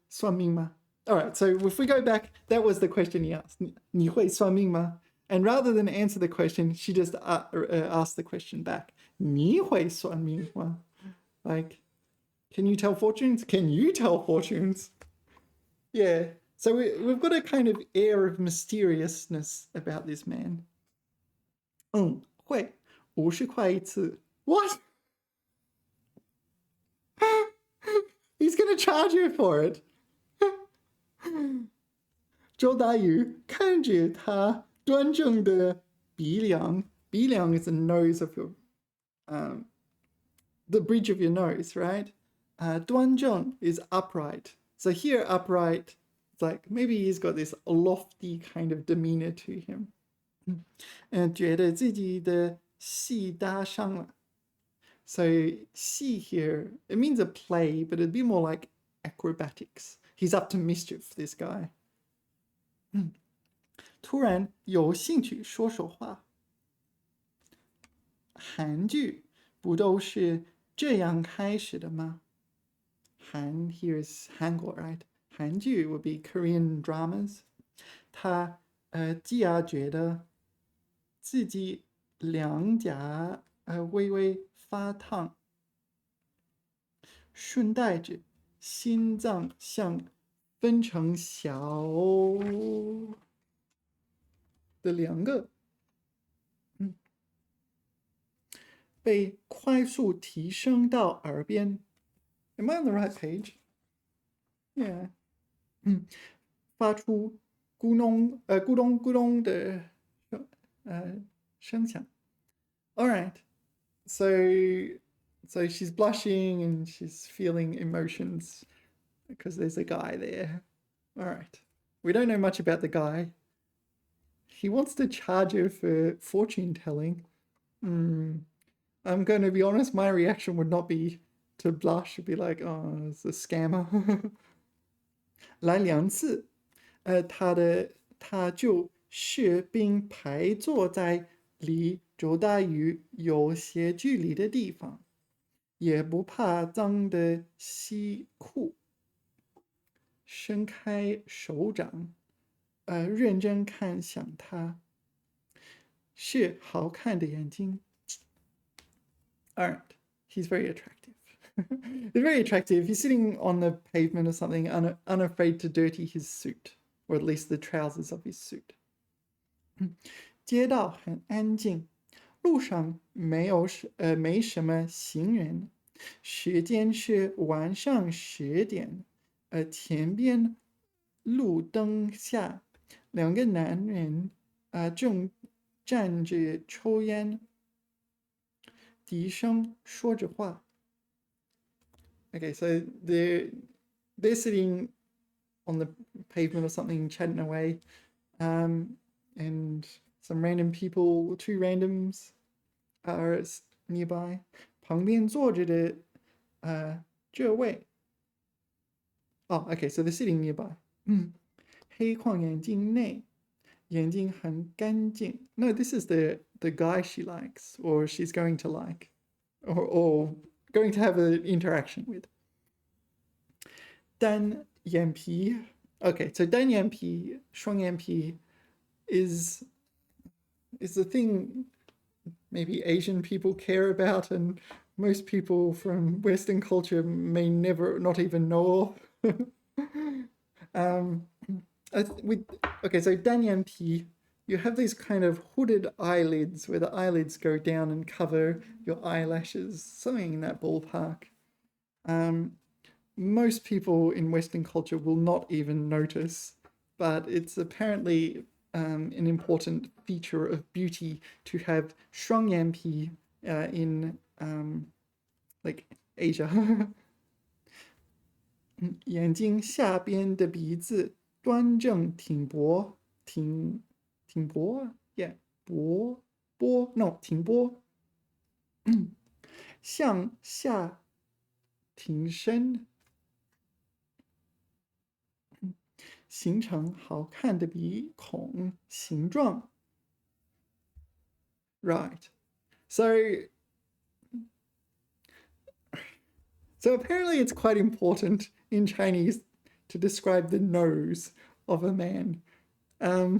算命吗? All right, so if we go back, that was the question he asked. 你会算命吗? And rather than answer the question, she just asked the question back. 你会算命吗? Like, can you tell fortunes? Can you tell fortunes? Yeah. So we've got a kind of air of mysteriousness about this man. 会50块一次. What? He's going to charge you for it. 周大宇看着他端正的鼻梁. 鼻梁 is the nose of your, the bridge of your nose, right? 端正 is upright. So here, upright, it's like maybe he's got this lofty kind of demeanor to him. 觉得自己的戏搭上了. So戏 here, it means a play, but it'd be more like acrobatics. He's up to mischief, this guy. 突然有兴趣说说话. 韩剧不都是这样开始的吗? Han here is 韩国, right? 韩剧 would be Korean dramas. 他继而觉得自己两颊微微发烫，顺带着心脏像分成小的两个，被快速提升到耳边。Am I on the right page? Yeah. 发出咕咚咕咚咕咚的声响。All right. So she's blushing and she's feeling emotions because there's a guy there. All right. We don't know much about the guy. He wants to charge her for fortune telling. I'm going to be honest, my reaction would not be to blush. It'd be like, oh, it's a scammer. 来2次，他就士兵排坐在离周大宇有些距离的地方，也不怕脏的西裤，伸开手掌，认真看向他，是好看的眼睛。All right, he's very attractive. He's very attractive. He's sitting on the pavement or something, unafraid to dirty his suit, or at least the trousers of his suit. 街道很安静，路上没什么行人。时间是晚上10点，前边路灯下，两个男人正站着抽烟，低声说着话。Okay, so they're sitting on the pavement or something, chatting away, and some random people, 2 randoms, are nearby. 旁边坐着的这位 Oh, okay, so they're sitting nearby. 黑框眼镜内，眼睛很干净. No, this is the guy she likes, or she's going to like, or going to have an interaction with. 单眼皮. Okay, so 单眼皮, 双眼皮 is the thing maybe Asian people care about and most people from Western culture may not even know of. Okay, so 单眼皮, you have these kind of hooded eyelids where the eyelids go down and cover your eyelashes, something in that ballpark. Most people in Western culture will not even notice, but it's apparently an important feature of beauty to have 双眼皮 in like Asia. 眼睛下边的鼻子端正挺拔，挺拔，yeah，no，挺拔，向下挺身，形成好看的鼻孔形状。Right. So apparently it's quite important in Chinese to describe the nose of a man. I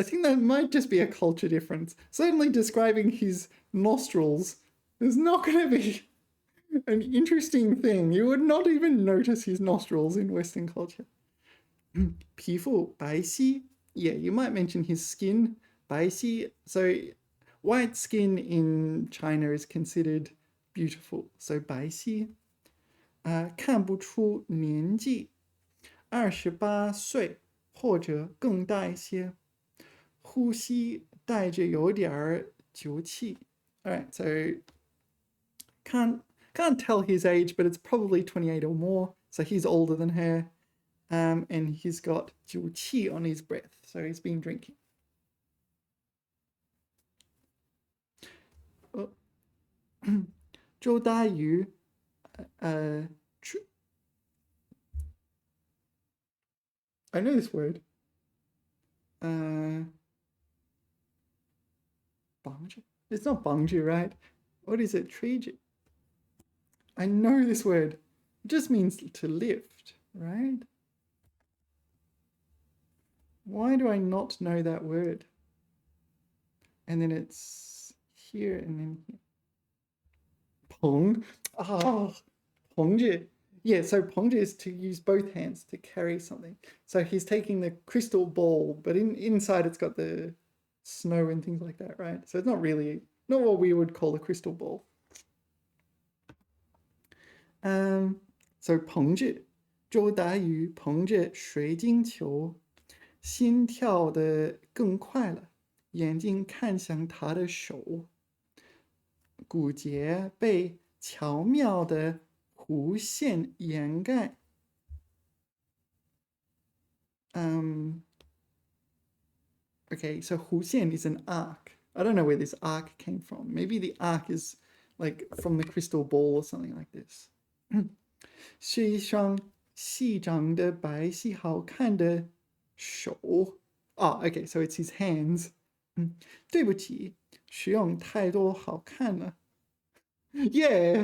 think that might just be a culture difference. Certainly describing his nostrils is not going to be an interesting thing. You would not even notice his nostrils in Western culture. 皮肤白皙, yeah, you might mention his skin, 白皙. So white skin in China is considered beautiful. So 白皙. 看不出年纪, 28岁或者更大一些。呼吸带着有点儿酒气. All right, so can't tell his age, but it's probably 28 or more. So he's older than her. And he's got 酒气 on his breath, so he's been drinking. Oh. 周大宇, I know this word. 绑着? It's not 绑着, right? What is it? tre着? I know this word. It just means to lift, right? Why do I not know that word? And then it's here and then here. 捧. Oh, 捧着. Yeah, so 捧着 is to use both hands to carry something. So he's taking the crystal ball, but inside it's got the snow and things like that, right? So it's not what we would call a crystal ball. So 捧着, 周达宇捧着水晶球, 心跳得更快了, 眼睛看向他的手, 骨节被巧妙的弧线掩盖. Okay, so 弧线 is an arc. I don't know where this arc came from. Maybe the arc is like from the crystal ball or something like this. 是一双细长的白皙好看的手. Oh, okay, so it's his hands. 对不起，使用太多好看了. Yeah.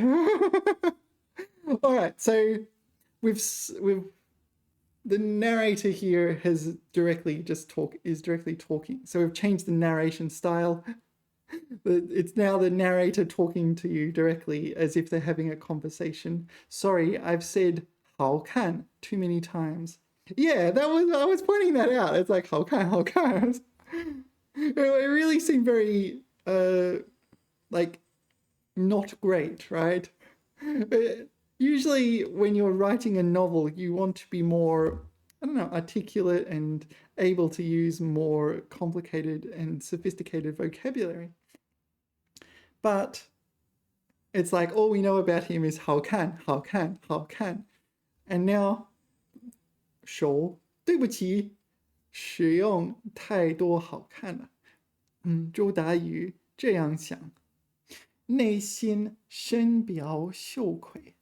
All right, so we've the narrator here is directly talking. So we've changed the narration style. It's now the narrator talking to you directly as if they're having a conversation. Sorry, I've said 好看 too many times. Yeah, I was pointing that out. It's like 好看, 好看. It really seemed very like not great, right? Usually when you're writing a novel, you want to be more, I don't know, articulate and able to use more complicated and sophisticated vocabulary. But it's like all we know about him is 好看, 好看, 好看. And now, 手, 对不起, 使用太多好看了. 周达宇这样想, 内心深表羞愧.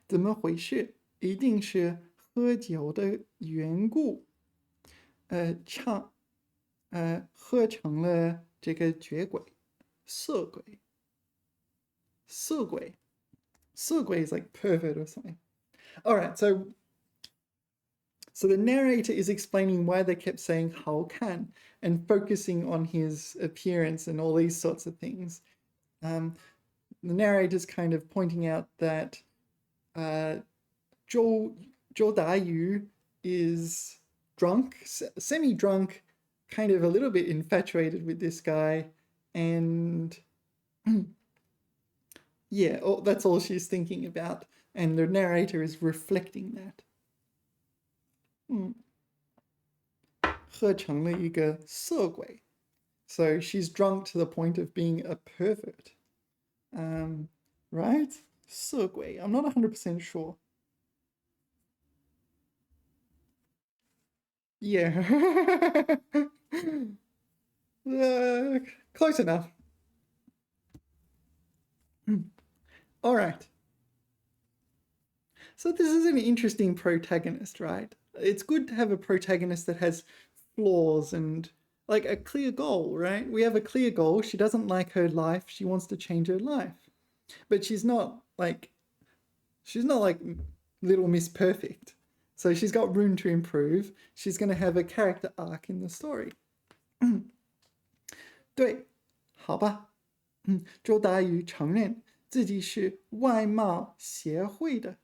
怎么回事？一定是喝酒的缘故。喝成了这个绝鬼，色鬼。色鬼is like pervert or something. All right, so the narrator is explaining why they kept saying 好看 and focusing on his appearance and all these sorts of things. The narrator's kind of pointing out that Zhou Dayu is drunk, semi-drunk, kind of a little bit infatuated with this guy, and yeah, that's all she's thinking about, and the narrator is reflecting that. 喝成了一个色鬼. So she's drunk to the point of being a pervert. Right? 色鬼. I'm not 100% sure. Yeah. Close enough. All right. So this is an interesting protagonist, right? It's good to have a protagonist that has flaws and like a clear goal, right? We have a clear goal. She doesn't like her life. She wants to change her life. But she's not like Little Miss Perfect. So she's got room to improve. She's going to have a character arc in the story. 对，好吧。周达宇承认自己是外貌协会的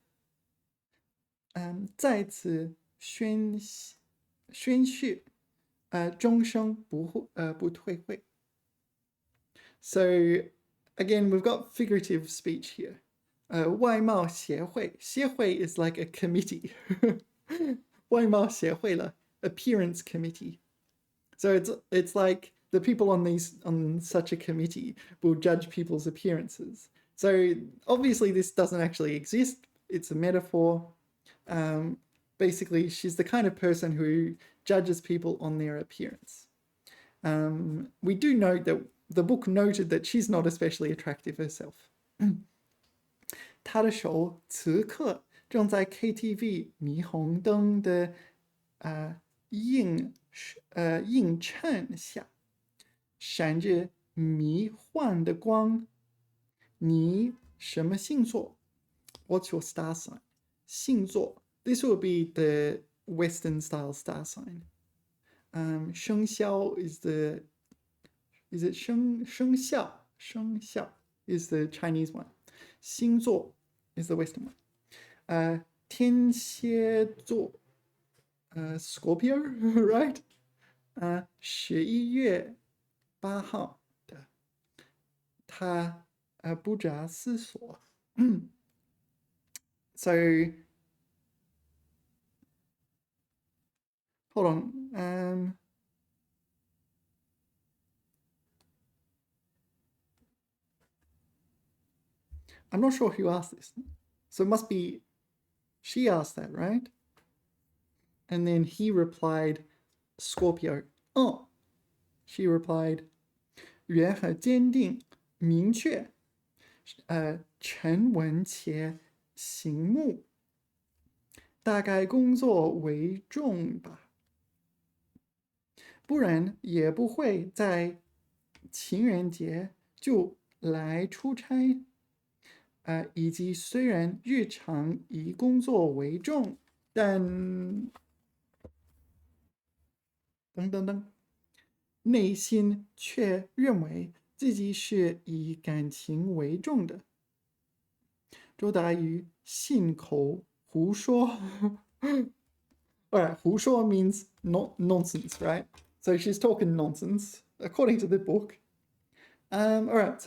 在此宣誓，终生不退会。So again, we've got figurative speech here. 外貌协会，协会 is like a committee. 外貌协会了 appearance committee. So it's like the people on such a committee will judge people's appearances. So obviously this doesn't actually exist. It's a metaphor. Basically, she's the kind of person who judges people on their appearance. We do note that the book noted that she's not especially attractive herself. 她的手此刻正在 KTV 霓虹灯的映衬下，闪着迷幻的光。你什么星座？ What's your star sign? 星座 This will be the Western style star sign. 生肖 is it 生肖 is the Chinese one. 星座 is the Western one. 天蝎座Scorpio, right? 11月8号的，他不假思索。So hold on. I'm not sure who asked this. So it must be she asked that, right? And then he replied, Scorpio. Oh, she replied, 圆和坚定，明确，沉稳且醒目，大概工作为重吧，不然也不会在情人节就来出差。以及虽然日常以工作为重，但等等等，内心却认为自己是以感情为重的。周达宇信口胡说。Alright, 胡说 means nonsense, right? So she's talking nonsense, according to the book. Alright,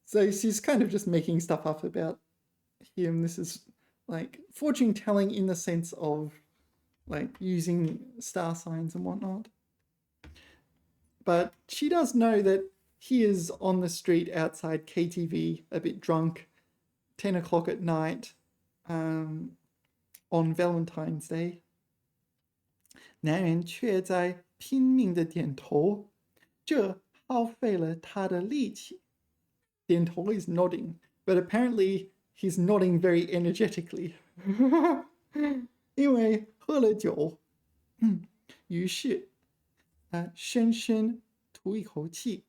so she's kind of just making stuff up about him. This is like fortune telling in the sense of like using star signs and whatnot. But she does know that he is on the street outside KTV, a bit drunk, 10 o'clock at night, on Valentine's Day. 男人却在拼命的点头，这耗费了他的力气。点头 is nodding, but apparently he's nodding very energetically. 因为喝了酒，于是深深吐一口气，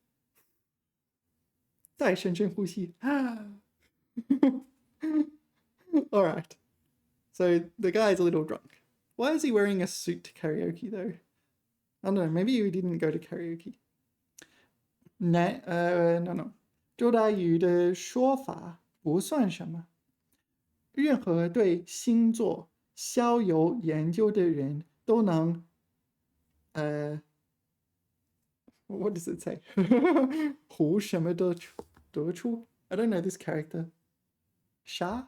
再深深呼吸。All right. So the guy's a little drunk. Why is he wearing a suit to karaoke though? I don't know. Maybe he didn't go to karaoke. No. 周达宇的说法不算什么。任何对星座稍有研究的人都能what does it say? 胡什么得出 I don't know this character. Sha?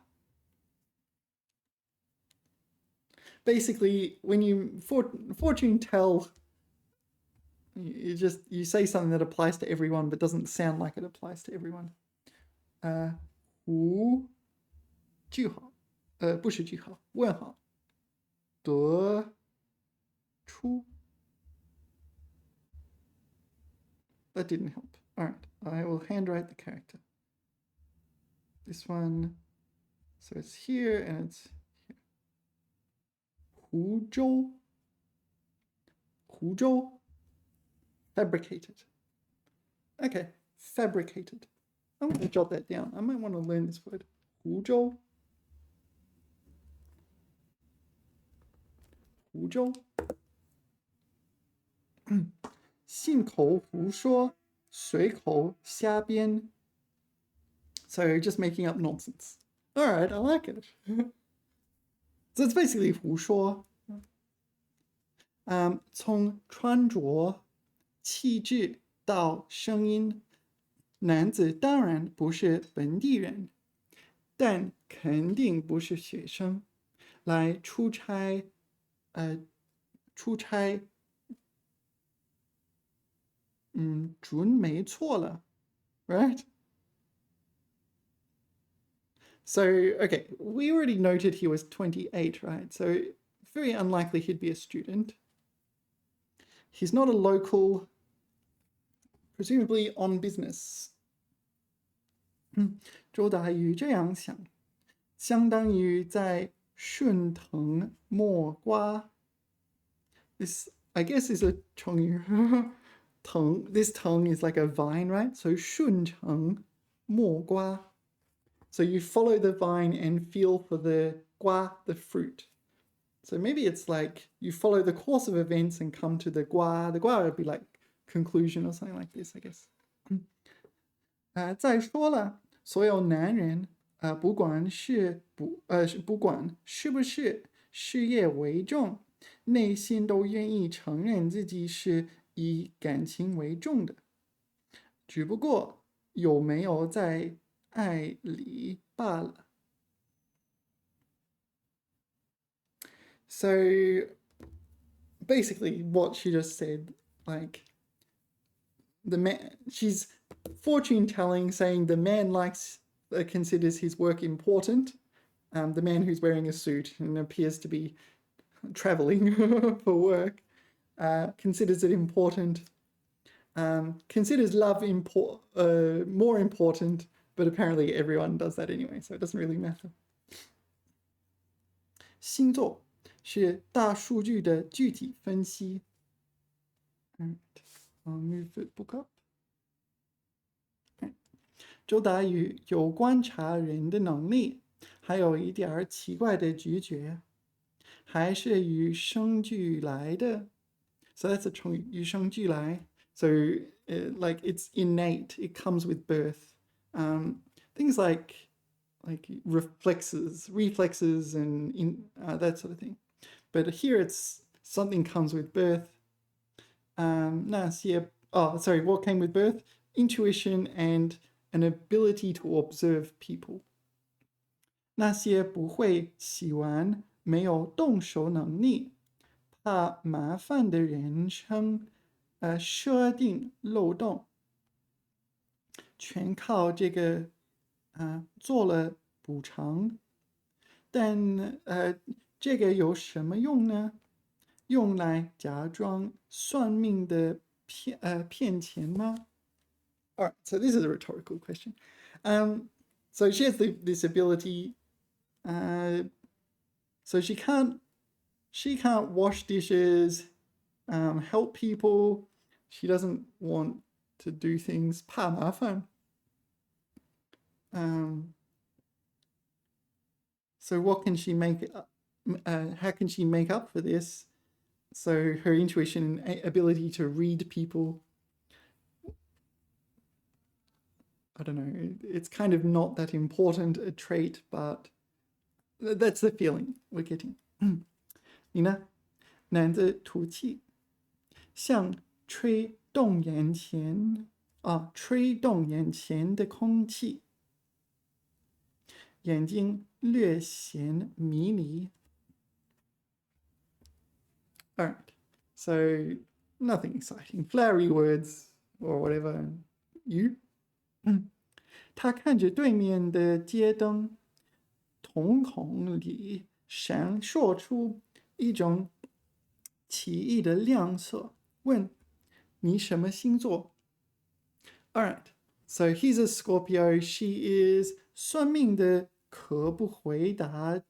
Basically, when you fortune tell, you say something that applies to everyone but doesn't sound like it applies to everyone. 胡句号不是句号问号得出. That didn't help. All right, I will handwrite the character. This one, so it's here and it's here. 湖州. Fabricated. Okay, fabricated. I'm going to jot that down. I might want to learn this word. 湖州. 信口胡说，随口瞎编. So just making up nonsense. All right, I like it. So it's basically 胡说. 从穿着、气质到声音，男子当然不是本地人，但肯定不是学生，来出差，准没错了 right? So, okay, we already noted he was 28, right? So, very unlikely he'd be a student. He's not a local, presumably on business. 周达宇这样想，相当于在顺藤摸瓜. This, I guess, is a 成语. 藤, this tongue is like a vine, right? So 顺藤摸瓜. So you follow the vine and feel for the 瓜, the fruit. So maybe it's like you follow the course of events and come to the 瓜. The 瓜 would be like conclusion or something like this, I guess. 再说了，所有男人不管是不是事业为重，内心都愿意承认自己是以感情为重的，只不过有没有在爱里罢了。So basically what she just said, like the man, she's fortune telling, saying the man considers his work important. The man who's wearing a suit and appears to be traveling for work considers it important, considers love more important, but apparently everyone does that anyway, so it doesn't really matter. 星座是大数据的具体分析. Alright, I'll move the book up. 周达宇有观察人的能力，还有一点奇怪的直觉，还是与生俱来的。So that's a 成语，与生俱来. So like it's innate, it comes with birth. Things like reflexes and that sort of thing. But here it's something comes with birth. What came with birth? Intuition and an ability to observe people. 那些不会洗完没有动手能力，怕麻烦的人称设定漏洞，全靠这个做了补偿。但这个有什么用呢？用来假装算命的骗钱吗？ All right, so this is a rhetorical question. So she has this ability. So she can't wash dishes, help people. She doesn't want to do things. 怕麻烦. So what can she make? How can she make up for this? So her intuition and ability to read people. I don't know, it's kind of not that important a trait, but that's the feeling we're getting. 你呢？男子吐气，像吹动眼前的空气，眼睛略显迷离。All right, so nothing exciting, flowery words or whatever. You? 他看着对面的街灯，瞳孔里闪烁出一种奇异的亮色，问你什么星座 ？Alright, so he's a Scorpio. She is 算命的，可不回答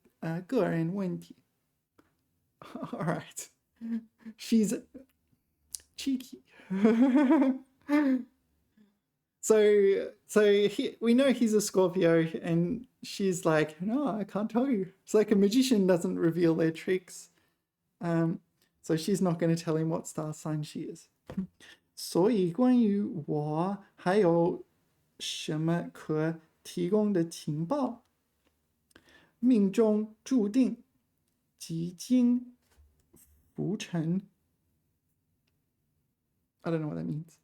个人问题。Alright, she's cheeky. We know he's a Scorpio, and she's like, no, I can't tell you. It's like a magician doesn't reveal their tricks. So she's not going to tell him what star sign she is. 所以关于我还有什么可提供的情报？命中注定，几经浮沉。I don't know what that means.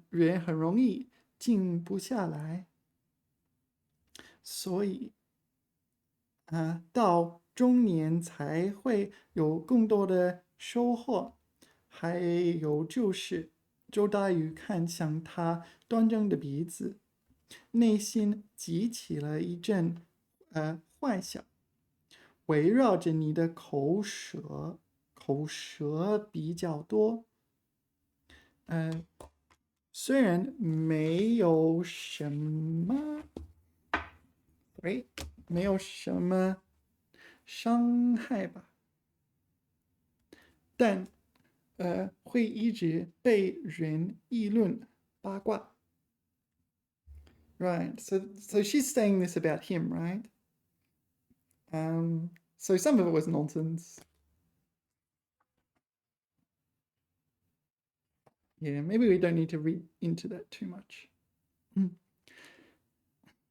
人很容易静不下来，所以到中年才会有更多的收获。还有就是周大宇看向他端正的鼻子，内心激起了一阵幻想，围绕着你的口舌比较多。虽然没有什么伤害吧，但会一直被人议论八卦。Right, so she's saying this about him, right? So some of it was nonsense. Yeah, maybe we don't need to read into that too much.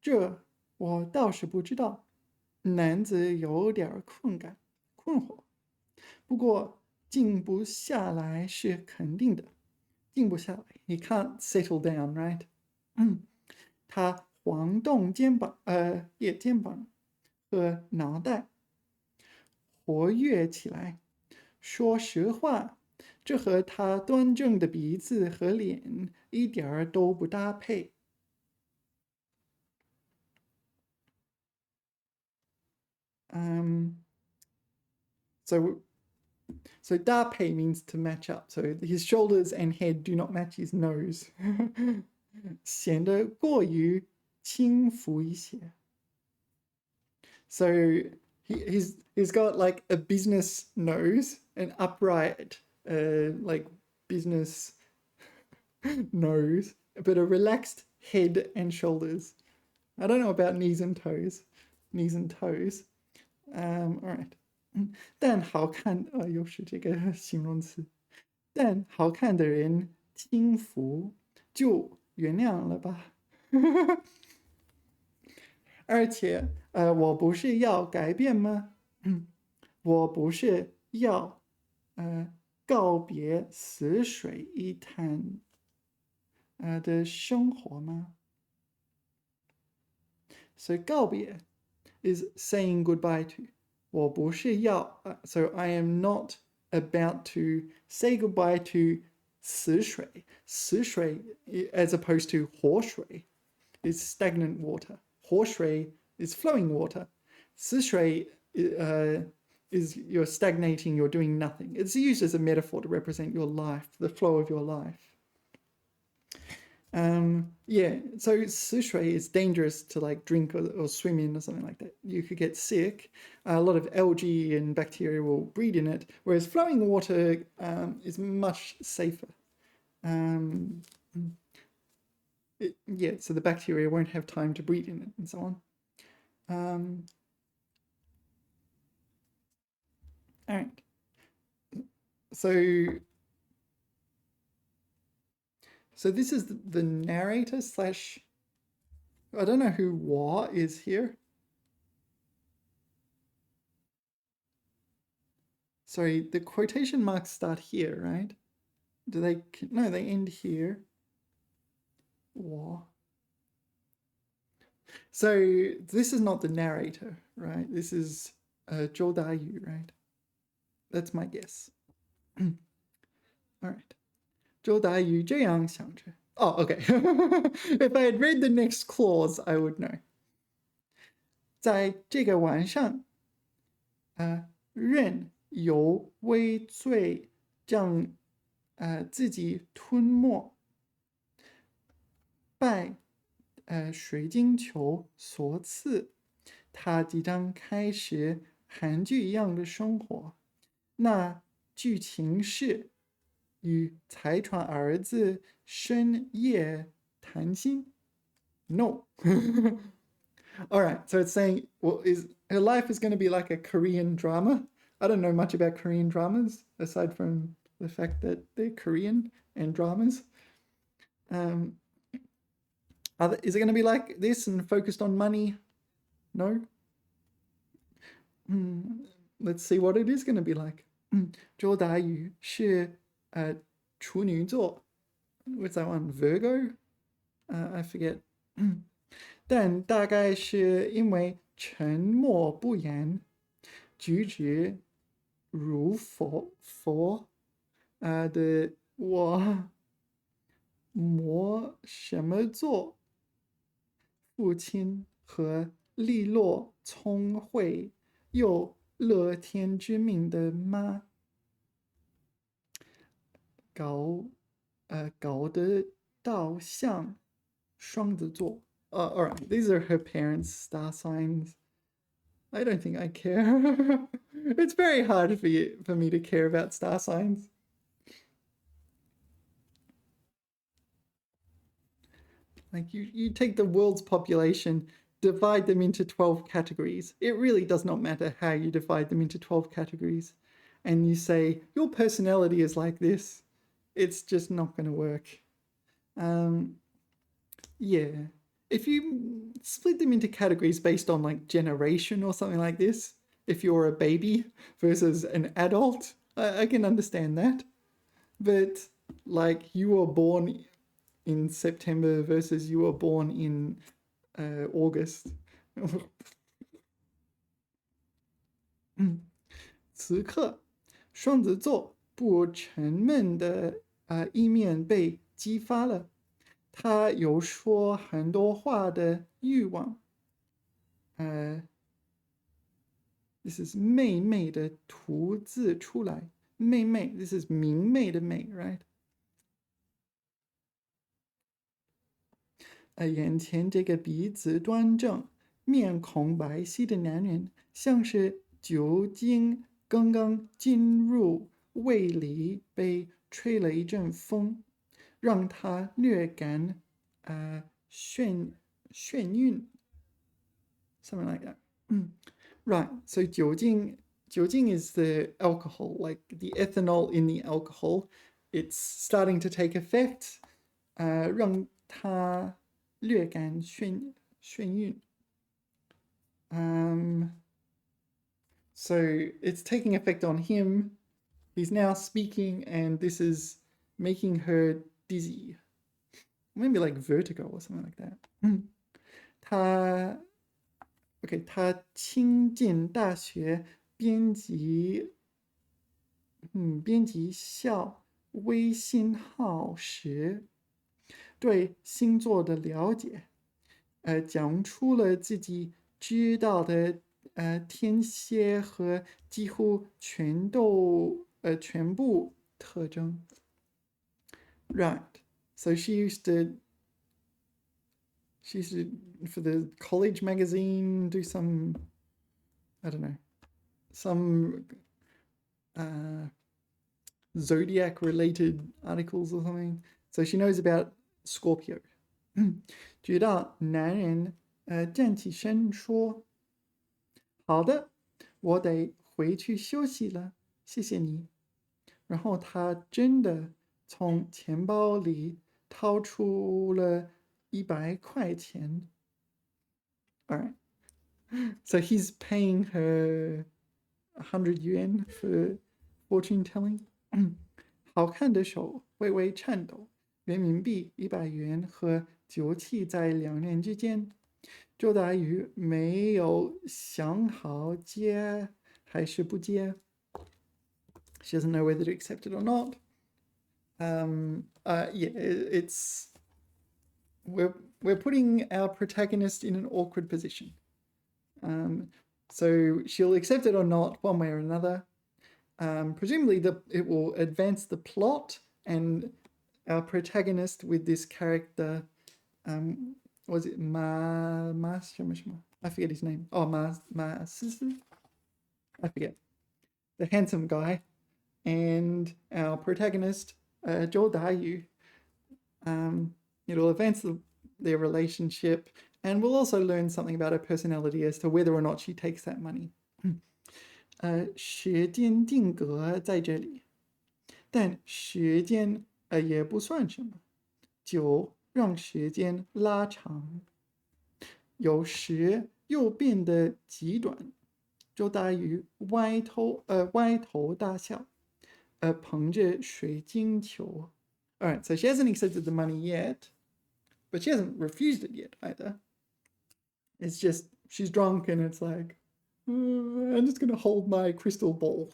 这我倒是不知道。男子有点困惑，不过静不下来是肯定的。静不下来 ，he can't settle down, right? 他晃动肩膀和脑袋，活跃起来。说实话，这和他端正的鼻子和脸一点儿都不搭配。So 搭配 means to match up. So his shoulders and head do not match his nose. 显得过于轻浮一些。So he's got like a business nose, an upright like business nose, but a relaxed head and shoulders. I don't know about knees and toes. All right. 但好看又是这个形容词。但好看的人轻浮，就原谅了吧。而且我不是要改变吗？我不是要告别死水一潭的生活吗？所以告别 is saying goodbye to. 我不是要so I am not about to say goodbye to 死水。死水 as opposed to 活水 is stagnant water. 活水 is flowing water. 死水is you're stagnating, you're doing nothing. It's used as a metaphor to represent your life, the flow of your life. Yeah, so 死水 is dangerous to like drink or swim in or something like that. You could get sick. A lot of algae and bacteria will breed in it, whereas flowing water is much safer. So the bacteria won't have time to breed in it and so on. All right. So this is the narrator slash, I don't know who Wa is here. Sorry, the quotation marks start here, right? Do they? No, they end here. Wa. So this is not the narrator, right? This is Zhou Dayu, right? That's my guess. All right. 周达宇这样想着。Oh, okay. If I had read the next clause, I would know. 在这个晚上，任有微醉，将自己吞没，拜水晶球所赐，他即将开始韩剧一样的生活。那剧情是与财团儿子深夜谈心。No. All right, so it's saying, well, is her life is going to be like a Korean drama? I don't know much about Korean dramas aside from the fact that they're Korean and dramas. Um, is it going to be like this and focused on money? No. Let's see what it is going to be like. 周达宇是处女座 What's that one? Virgo? I forget. 但大概是因为沉默不言，举止如佛的我磨什么座父亲和利落聪慧又乐天知命的妈搞得到像双子座。all right, these are her parents' star signs. I don't think I care. It's very hard for me to care about star signs. Like you take the world's population, divide them into 12 categories. It really does not matter how you divide them into 12 categories. And you say, your personality is like this. It's just not going to work. Yeah. If you split them into categories based on like generation or something like this, if you're a baby versus an adult, I can understand that. But like you were born in September versus you were born in August. 此刻，双子座不沉闷的一面被激发了。他有说很多话的欲望。This is 妹妹的图字出来，妹妹 ，this is 明媚的媚 ，right？眼前这个鼻子端正、面孔白皙的男人，像是酒精刚刚进入胃里被吹了一阵风。让他略感眩晕 ，something like that. Right. So 酒精 is the alcohol, like the ethanol in the alcohol. It's starting to take effect. 让他略感眩晕。So it's taking effect on him. He's now speaking, and this is making her dizzy. Maybe like vertigo or something like that. 他亲近大学编辑校微信号时，对星座的了解，讲出了自己知道的天蝎和几乎全部特征。Right. So she used to for the college magazine do some, I don't know, some zodiac related articles or something. So she knows about Scorpio. 直到男人站起身说：“好的，我得回去休息了，谢谢你。”然后他真的从钱包里掏出了100块钱。All right. So he's paying her 100 yuan for fortune telling. 好看的手微微颤抖，人民币100元和酒气在2人之间。周达宇没有想好接还是不接。She doesn't know whether to accept it or not. Yeah, it's we're putting our protagonist in an awkward position. So she'll accept it or not, one way or another. presumably it will advance the plot, and our protagonist with this character, was it I forget his name. Oh, I forget. The handsome guy, and our protagonist, Zhou Dayu. It'll advance their relationship, and we'll also learn something about her personality as to whether or not she takes that money. 时间定格在这里，但时间也不算什么，就让时间拉长。有时又变得极短，就大于歪头大笑，捧着水晶球。All right, so she hasn't accepted the money yet, but she hasn't refused it yet either. It's just she's drunk and it's like, I'm just gonna hold my crystal ball.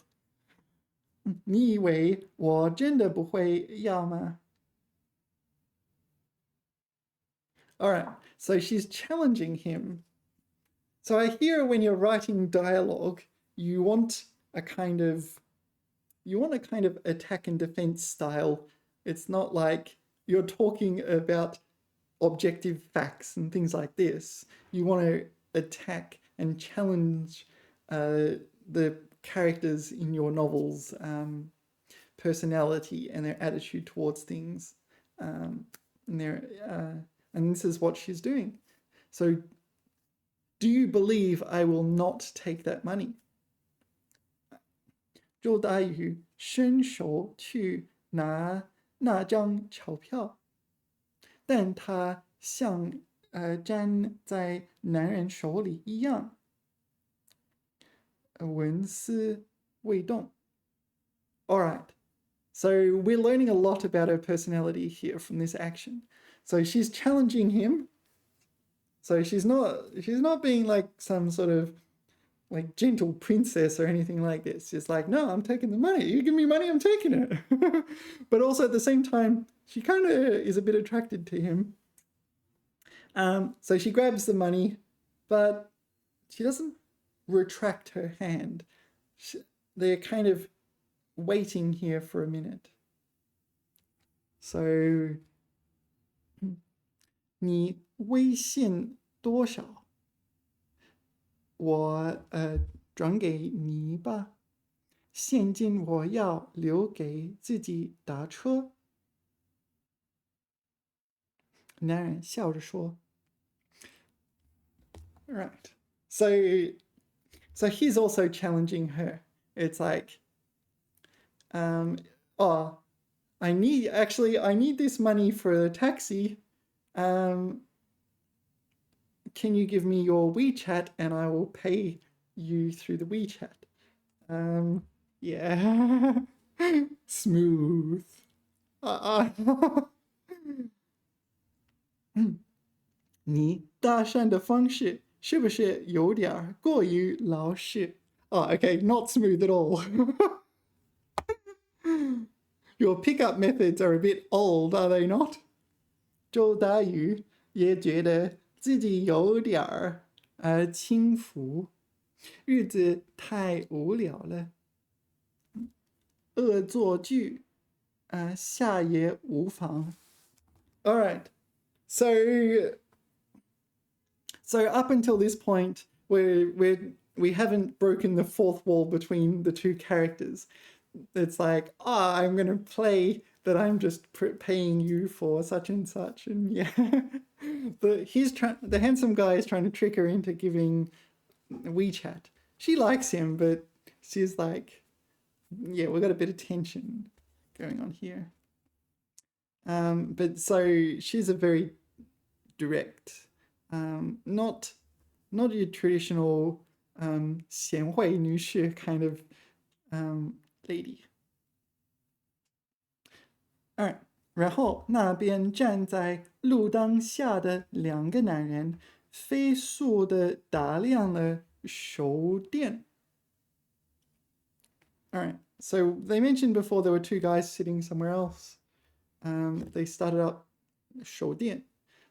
你以为我真的不会要吗？ All right, so she's challenging him. So I hear when you're writing dialogue, you want a kind of attack and defense style. It's not like you're talking about objective facts and things like this. You want to attack and challenge the characters in your novels' personality and their attitude towards things. And this is what she's doing. So, do you believe I will not take that money? 周大宇伸手去拿那张钞票，但他像粘在男人手里一样，纹丝未动。All right, so we're learning a lot about her personality here from this action. So she's challenging him. So she's not being like some sort of like gentle princess or anything like this. She's like, no, I'm taking the money. You give me money, I'm taking it. But also at the same time, she kind of is a bit attracted to him. So she grabs the money, but she doesn't retract her hand. They're kind of waiting here for a minute. So, 你微信多少？我转给你吧。现金我要留给自己打车。男人笑着说。Right. So he's also challenging her. It's like, oh, I need this money for a taxi. Can you give me your WeChat and I will pay you through the WeChat? Yeah. Smooth. 你搭讪的方式是不是有点过于老实? Oh, okay, not smooth at all. Your pickup methods are a bit old, are they not? 周大宇也觉得自己有点轻浮，日子太无聊了。恶作剧下也无妨。All right, so up until this point, we haven't broken the fourth wall between the two characters. It's like, I'm going to play that I'm just paying you for such and such, and yeah. The handsome guy is trying to trick her into giving WeChat. She likes him, but she's like, yeah, we've got a bit of tension going on here. But so she's a very direct, not your traditional 贤惠女士 kind of lady. Alright, 然后那边站在路灯下的两个男人飞速地打量了手电。Alright, so they mentioned before there were two guys sitting somewhere else. They started up 手电.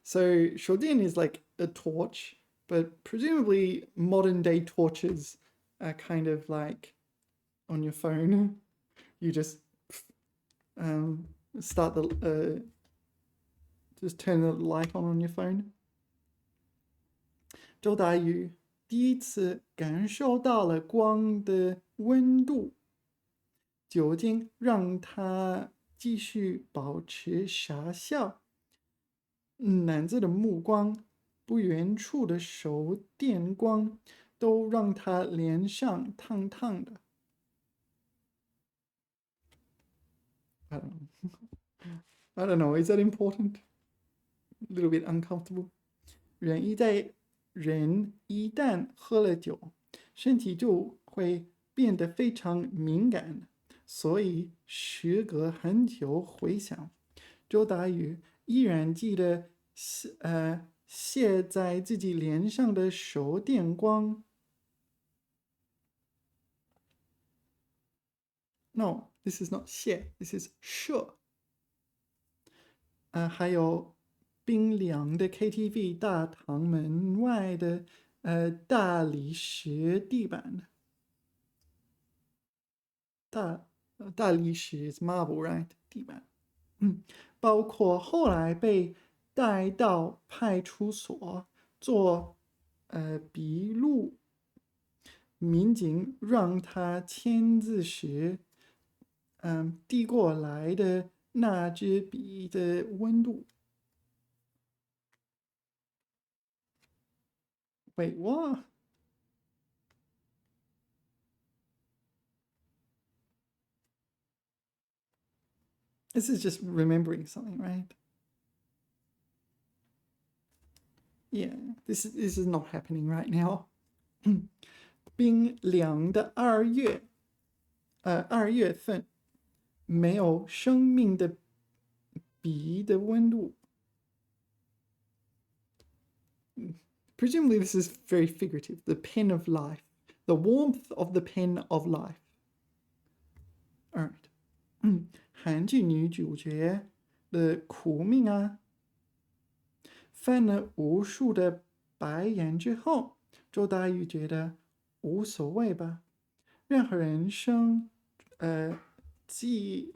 So 手电 is like a torch, but presumably modern day torches are kind of like on your phone, you just start the just turn the light on your phone. 周达宇第一次感受到了光的温度，酒精让他继续保持傻笑。男子的目光，不远处的手电光，都让他脸上烫烫的。I don't know. Is that important? A little bit uncomfortable. 人一旦喝了酒，身体就会变得非常敏感，所以时隔很久回想，周达宇依然记得卸在自己脸上的手电光。No, this is not 卸 this is 射。还有冰凉的 KTV 大堂门外的大理石地板。大理石 is marble, right? 地板。包括后来被带到派出所做笔录，民警让他签字时，递过来的那支笔的温度。Wait, what? This is just remembering something, right? Yeah, this is not happening right now. 冰凉的2月份，没有生命的笔的温度。Presumably this is very figurative. The pen of life. The warmth of the pen of life. Alright. 韩剧女主角的苦命啊，翻了无数的白眼之后，周达宇觉得无所谓吧，任何人生际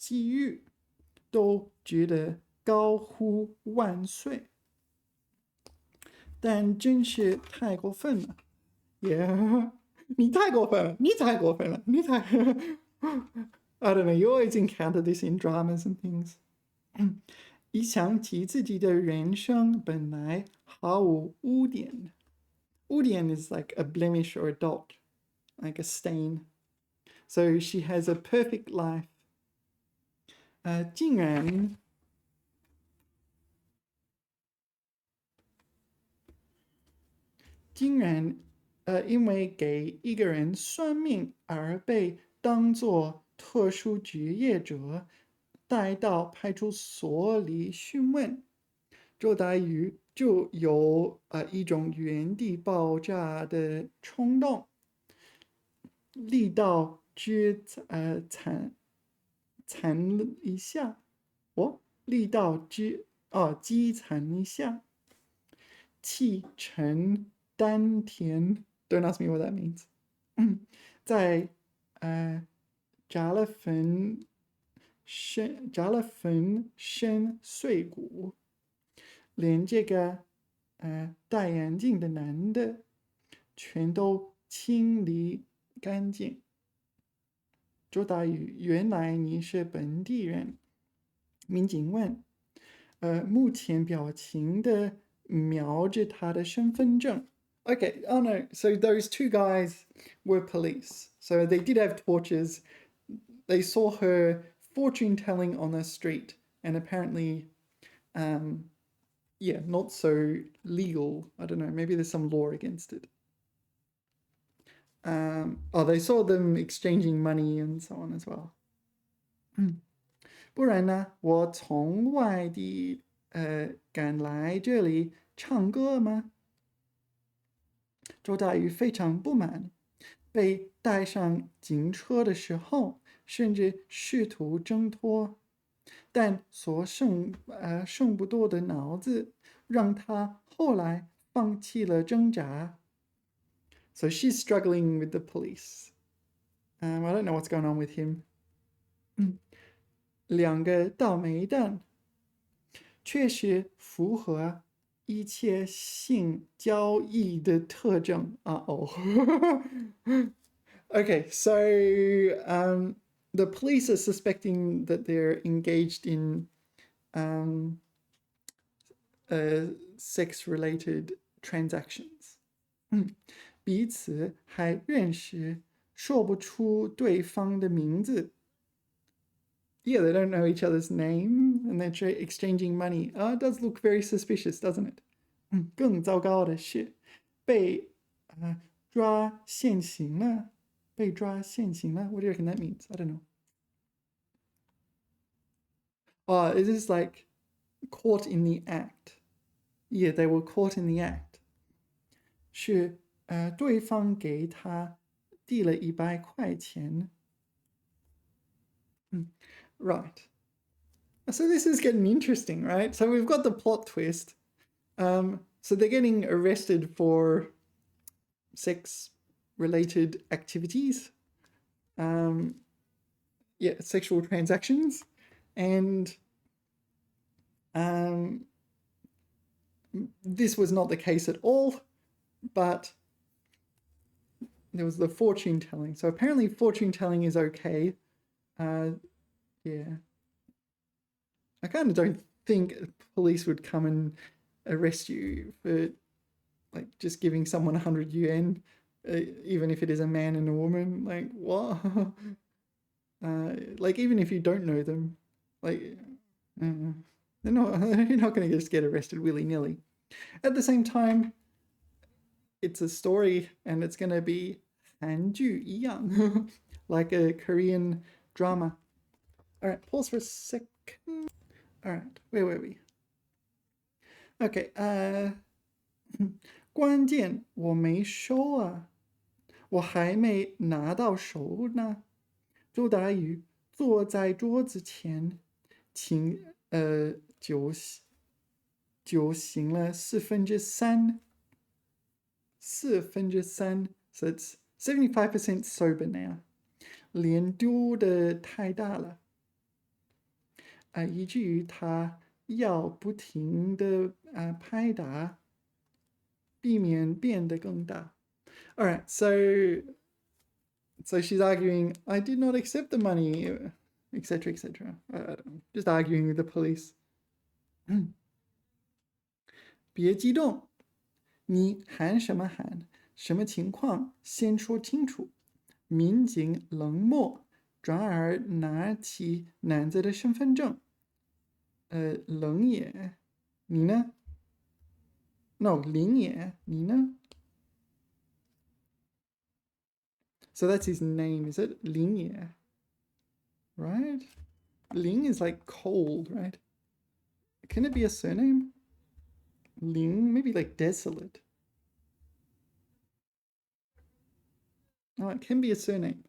遇都觉得高呼万岁。但真是太过分了，你太过分了，你太过分了，你太I don't know, you always encounter this in dramas and things. 一想起自己的人生本来毫无污点，污点 is like a blemish or a dot, like a stain. So she has a perfect life. 竟然因为给一个人算命而被当作特殊职业者带到派出所里讯问，周达宇就有一种原地爆炸的冲动，力道之惨一下，力道之击残一下，气沉丹田。Don't ask me what that means. 在炸了粉身碎骨，连这个戴眼镜的男的全都清理干净。周达宇，原来你是本地人。民警问，目前表情的瞄着他的身份证。Okay, oh no, so those two guys were police. So they did have torches. They saw her fortune telling on the street, and apparently, not so legal. I don't know, maybe there's some law against it. They saw them exchanging money and so on as well. 不然呢，我从外地赶来这里唱歌吗？周大宇非常不满，被带上警车的时候，甚至试图挣脱，但所剩不多的脑子让他后来放弃了挣扎。So she's struggling with the police. I don't know what's going on with him. 两个倒霉蛋，确实符合一切性交易的特征。Okay, so the police are suspecting that they're engaged in sex-related transactions. 彼此还认识，说不出对方的名字。Yeah, they don't know each other's name and they're exchanging money. It does look very suspicious, doesn't it? 更糟糕的是，被抓现行了。被抓现行了。What do you reckon that means? I don't know. It is like caught in the act. Yeah, they were caught in the act. 是对方给他递了100块钱。Right. So this is getting interesting, right? So we've got the plot twist. So they're getting arrested for sex-related activities. Yeah, sexual transactions. And this was not the case at all, but there was the fortune telling. So apparently fortune telling is okay. Yeah. I kind of don't think police would come and arrest you for like just giving someone 100 yuan, even if it is a man and a woman. Like, what? Like, even if you don't know them, like, you're not going to just get arrested willy-nilly. At the same time, it's a story and it's going to be 韩剧一样, like a Korean drama. All right, pause for a second. All right, where were we? Okay, 关键我没收啊，我还没拿到手呢。周达宇坐在桌子前，酒醒了3/4，3/4， so it's 75% sober now. 脸丢的太大了，以至于他要不停的拍打，避免变得更大。All right, so she's arguing, I did not accept the money, etc., etc. Just arguing with the police. 别激动，你喊什么喊？什么情况？先说清楚。民警冷漠，转而拿起男子的身份证。冷也，你呢 ？No， 林也，你呢？ So that's his name, is it? 林也 right? Ling is like cold, right? Can it be a surname? Ling, maybe like desolate. Oh, it can be a surname.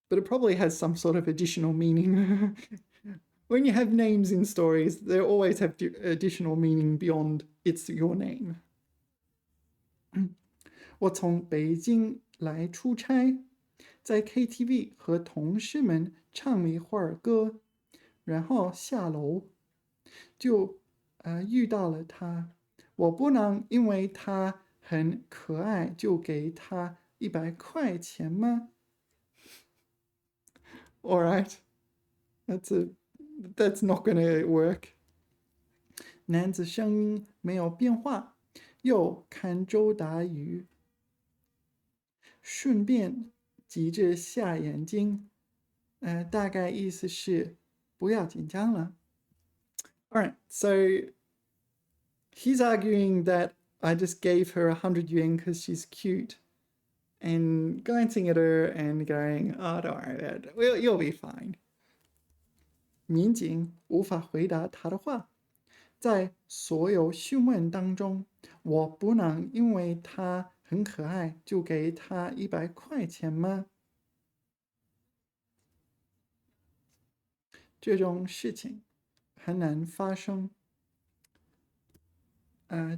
But it probably has some sort of additional meaning. When you have names in stories, they always have additional meaning beyond it's your name. 我从北京来出差，在 KTV 和同事们唱了一会儿歌，然后下楼就遇到了他。我不能因为他很可爱就给他100块钱吗？ All right, that's not gonna work. 男子声音没有变化，又看周达宇，顺便急着下眼睛，大概意思是不要紧张了。All right, so he's arguing that I just gave her 100 yuan because she's cute, and glancing at her and going, "Oh, don't worry about it. You'll be fine." 民警无法回答他的话。在所有询问当中，我不能因为他很可爱就给他100块钱吗？这种事情很难发生。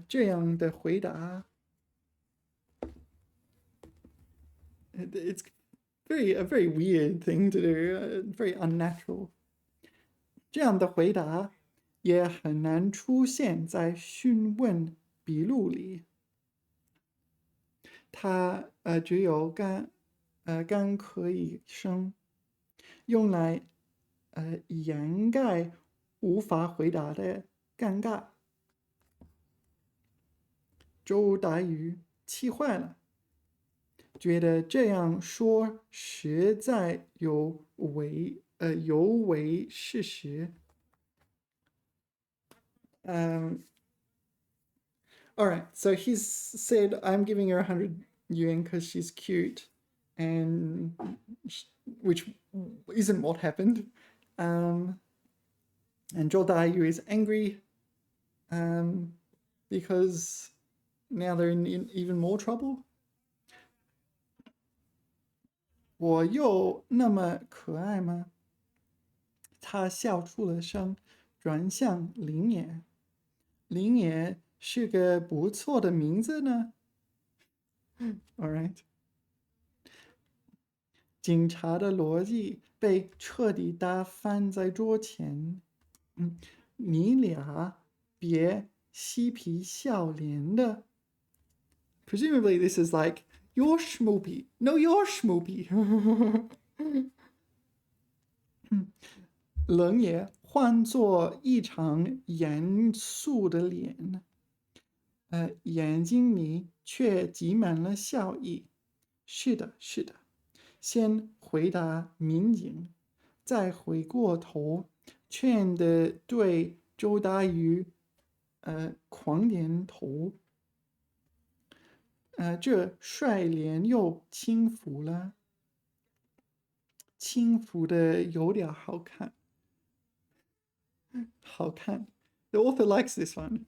这样的回答 It's a very weird thing to do, very unnatural. 这样的回答也很难出现在询问笔录里。它只有干咳一声，用来掩盖无法回答的尴尬。周达宇气坏了，觉得这样说实在有违事实。All right, so he's said, I'm giving her 100 yuan because she's cute, and which isn't what happened. And Zhou Daiyu is angry because now they're in even more trouble. 我又那么可爱吗？他笑出了声，转向林野。林野是个不错的名字呢。All right. 警察的逻辑被彻底打翻在桌前。你俩别嬉皮笑脸的。Presumably this is like, you're schmoopy. No, you're schmoopy. 冷也换作一场严肃的脸，眼睛里却挤满了笑意。是的，是的。先回答民警，再回过头，劝的对周达宇，狂点头。这帅脸又轻浮了，轻浮的有点好看。好看。The author likes this one.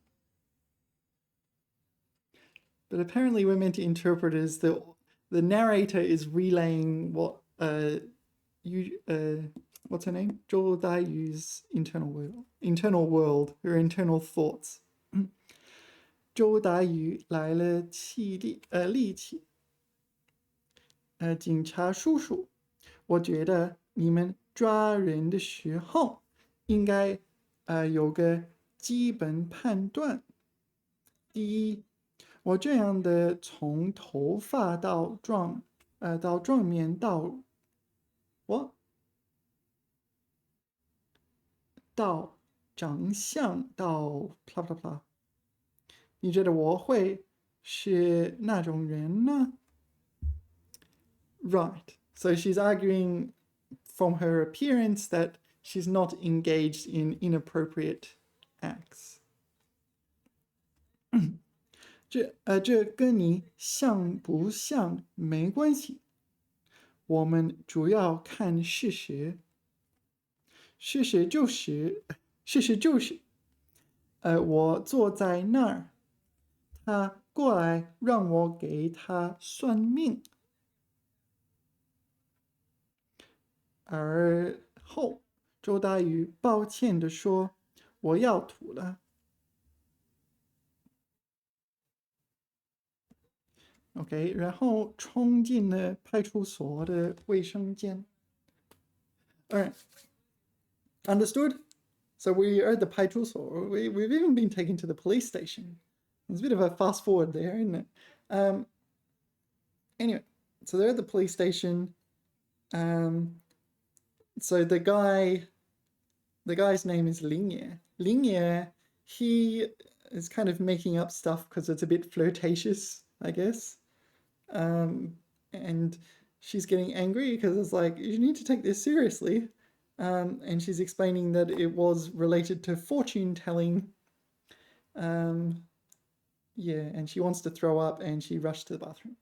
But apparently we're meant to interpret it as the narrator is relaying what what's her name? Zhou Daiyu's internal world, her internal thoughts. 周达宇来了力气。警察叔叔，我觉得你们抓人的时候应该有个基本判断。第一，我这样的从头发到状面到长相到啪啪啪，你觉得我会是那种人呢？ Right. So she's arguing from her appearance that she's not engaged in inappropriate acts. 这跟你像不像没关系，我们主要看事实。事实就是，我坐在那儿，他过来让我给他算命。而后，周大宇抱歉地说：“我要吐了。” OK， 然后冲进了派出所的卫生间。Alright, understood? So we are at the 派出所. We've even been taken to the police station. There's a bit of a fast forward there, isn't it? Anyway, so they're at the police station. So the guy's name is Ling Ye. Ling Ye, he is kind of making up stuff because it's a bit flirtatious, I guess. And she's getting angry because it's like, you need to take this seriously. And she's explaining that it was related to fortune telling. Yeah, and she wants to throw up and she rushed to the bathroom.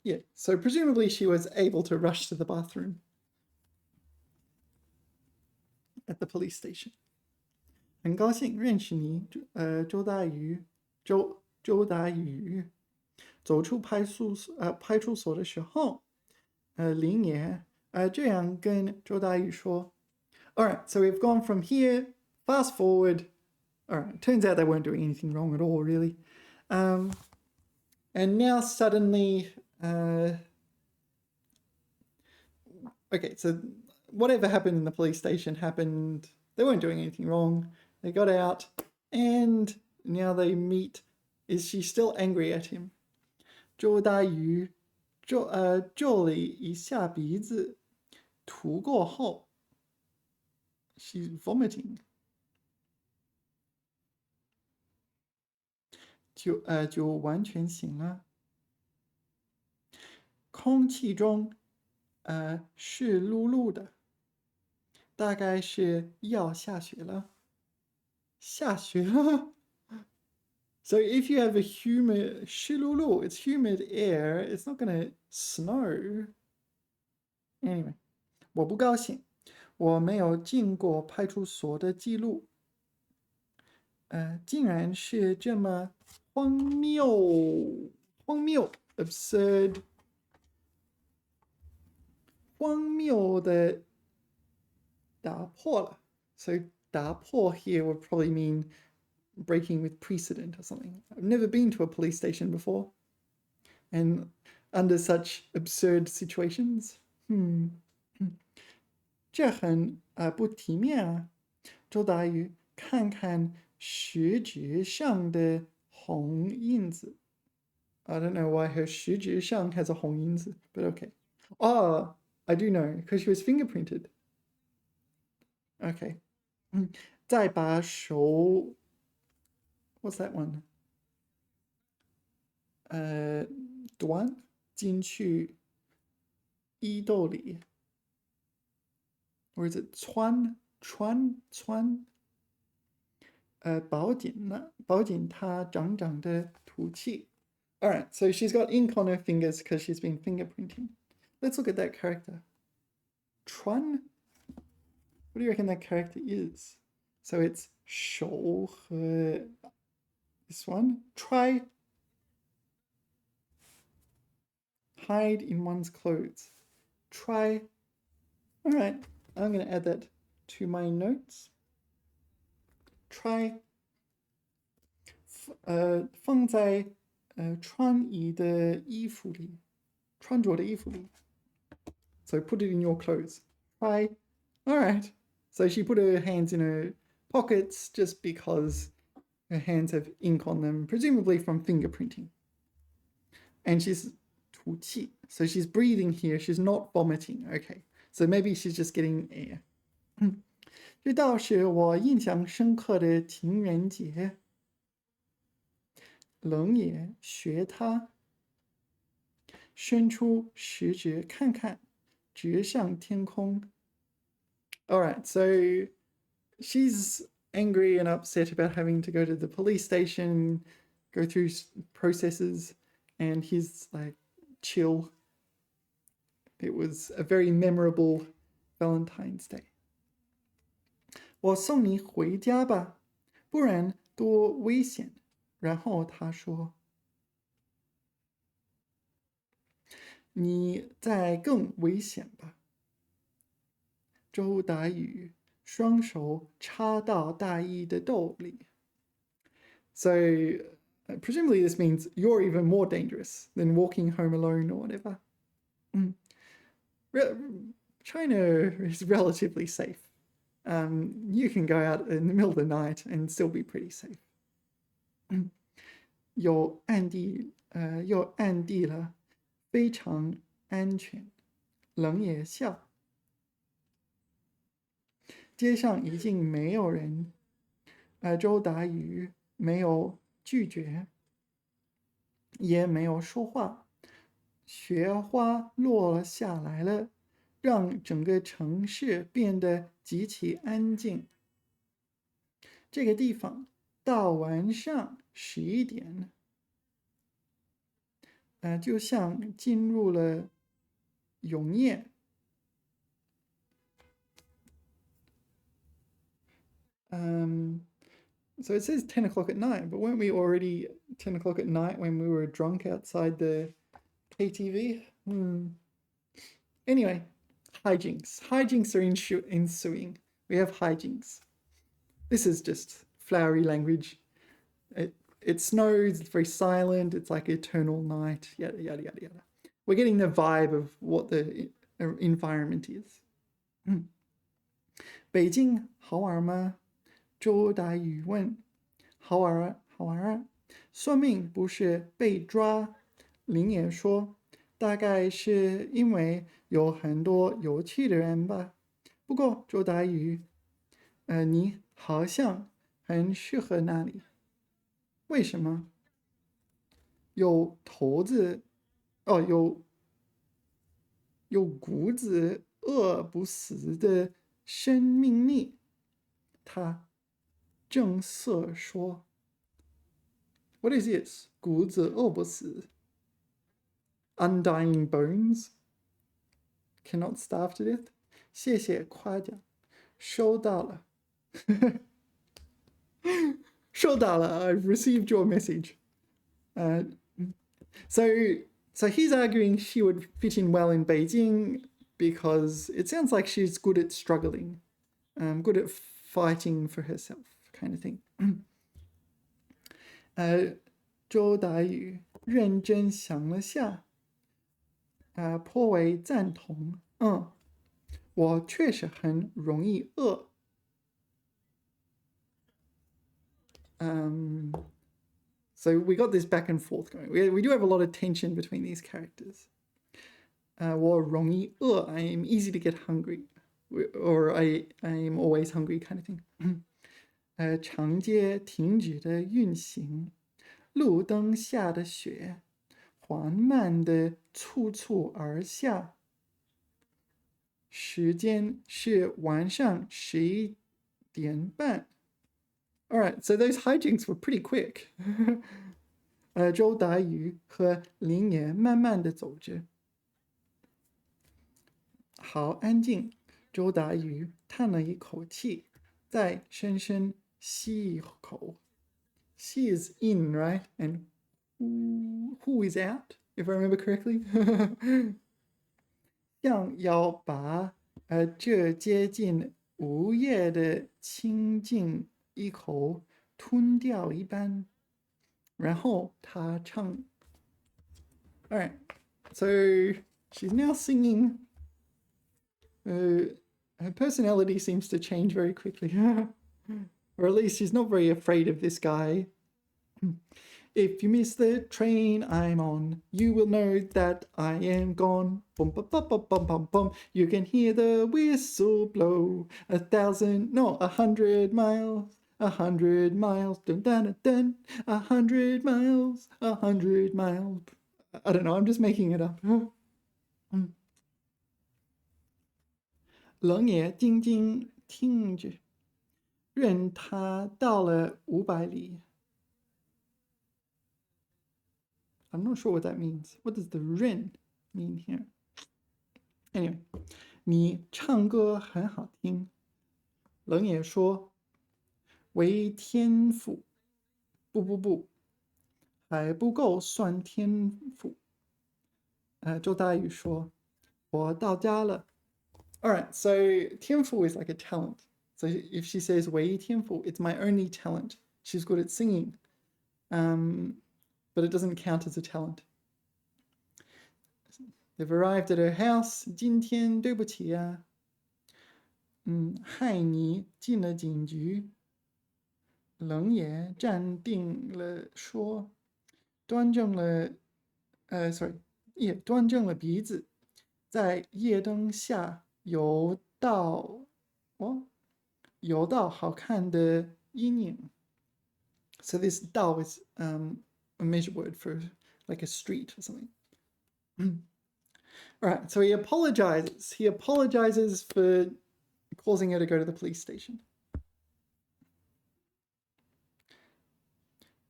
Yeah, so presumably she was able to rush to the bathroom at the police station. 很高兴认识你，周大宇。周达宇走出派出所的时候，林野这样跟周达宇说 Alright, so we've gone from here, fast forward. Alright, turns out they weren't doing anything wrong at all, really. And now suddenly, okay, so whatever happened in the police station happened. They weren't doing anything wrong. They got out, and now they meet. Is she still angry at him? 周大宇皱了一下鼻子，吐过后 ，she's vomiting. 就完全醒了。空气中湿漉漉的，大概是要下雪了。下雪了。So if you have a humid 湿漉漉, it's humid air. It's not gonna snow. Anyway, 我不高兴，我没有进过派出所的记录。竟然是这么荒谬 absurd 荒谬的打破了。So 打破 here would probably mean breaking with precedent or something. I've never been to a police station before, and under such absurd situations. 这很不体面啊。周达宇看看食指上的红印子。I don't know why her 食指上 has a 红印子, but okay. Oh, I do know, because she was fingerprinted. Okay. 再把手 What's that one? 端进去衣兜里。Or is it 穿保紧它长长的土气。Alright, so she's got ink on her fingers because she's been fingerprinting. Let's look at that character. 穿? What do you reckon that character is? So it's 手和 this one. Try hide in one's clothes. Try. Alright, I'm going to add that to my notes. Try 放在穿着的衣服里。So put it in your clothes. Try. Alright. So she put her hands in her pockets just because her hands have ink on them, presumably from fingerprinting. And she's 吐气. So she's breathing here. She's not vomiting. Okay. So maybe she's just getting air. 这倒是我印象深刻的情人节。冷也学他，伸出食指看看，直上天空。Alright, so she's angry and upset about having to go to the police station, go through processes, and he's like, chill. It was a very memorable Valentine's Day. 我送你回家吧，不然多危险。然后他说：“你再更危险吧。”周达宇双手插到大衣的兜里。So, presumably this means you're even more dangerous than walking home alone or whatever. China is relatively safe. You can go out in the middle of the night and still be pretty safe. 有暗地了，非常安全。冷也笑。街上已经没有人。周达宇没有拒绝，也没有说话。雪花落下来了，让整个城市变得极其安静。这个地方到晚上11点，就像进入了永夜。So it says 10 o'clock at night, but weren't we already 10 o'clock at night when we were drunk outside the KTV? Anyway, hijinks. Hijinks are ensuing. We have hijinks. This is just flowery language. it snows, it's very silent, it's like eternal night, yada, yada, yada, yada. We're getting the vibe of what the environment is. 北京好玩吗？周大宇问。好玩啊，好玩啊。算命不是被抓。林野说，大概是因为有很多有趣的人吧。不过周大宇，你好像很适合那里。为什么？有头子，哦，有骨子饿不死的生命力。他正色说 ：“What is this？ 骨子饿不死 ，undying bones cannot starve to death。”谢谢夸奖，收到了，收到了。I've received your message. So he's arguing she would fit in well in Beijing because it sounds like she's good at struggling, good at fighting for herself, kind of thing. 周达宇认真想了下，颇为赞同。我确实很容易饿。So we got this back and forth going. We do have a lot of tension between these characters. 我容易饿 I am easy to get hungry, or I am always hungry kind of thing. 长街停止的运行，路灯下的雪，缓慢的簌簌而下。时间是晚上11点半。All right, so those hijinks were pretty quick. 周达宇和林野慢慢的走着。好安静。周达宇叹了一口气，再深深吸一口。She is in, right? And who is out, if I remember correctly? 像要把这接近午夜的清静一口吞掉一般。然后他唱。All right, so she's now singing. Her personality seems to change very quickly. Or at least she's not very afraid of this guy. If you miss the train I'm on, you will know that I am gone. Bum, bum, bum, bum, bum, bum, bum. You can hear the whistle blow 100 miles. 100 miles, dun dun dun, 100 miles, 100 miles. I don't know, I'm just making it up. 冷也静静听着，任他到了500里。I'm not sure what that means. What does the 任 mean here? Anyway, 你唱歌很好听。冷也说。为天赋，不，还不够算天赋。周大宇说：“我到家了。” All right, so 天赋 is like a talent. So if she says 为天赋, it's my only talent. She's good at singing, but it doesn't count as a talent. They've arrived at her house. 今天对不起呀，害你进了警局。冷也站定了说，端正了鼻子，在夜灯下游到好看的阴影。So this 道 is a measure word for like a street or something. All right, so he apologizes. He apologizes for causing her to go to the police station.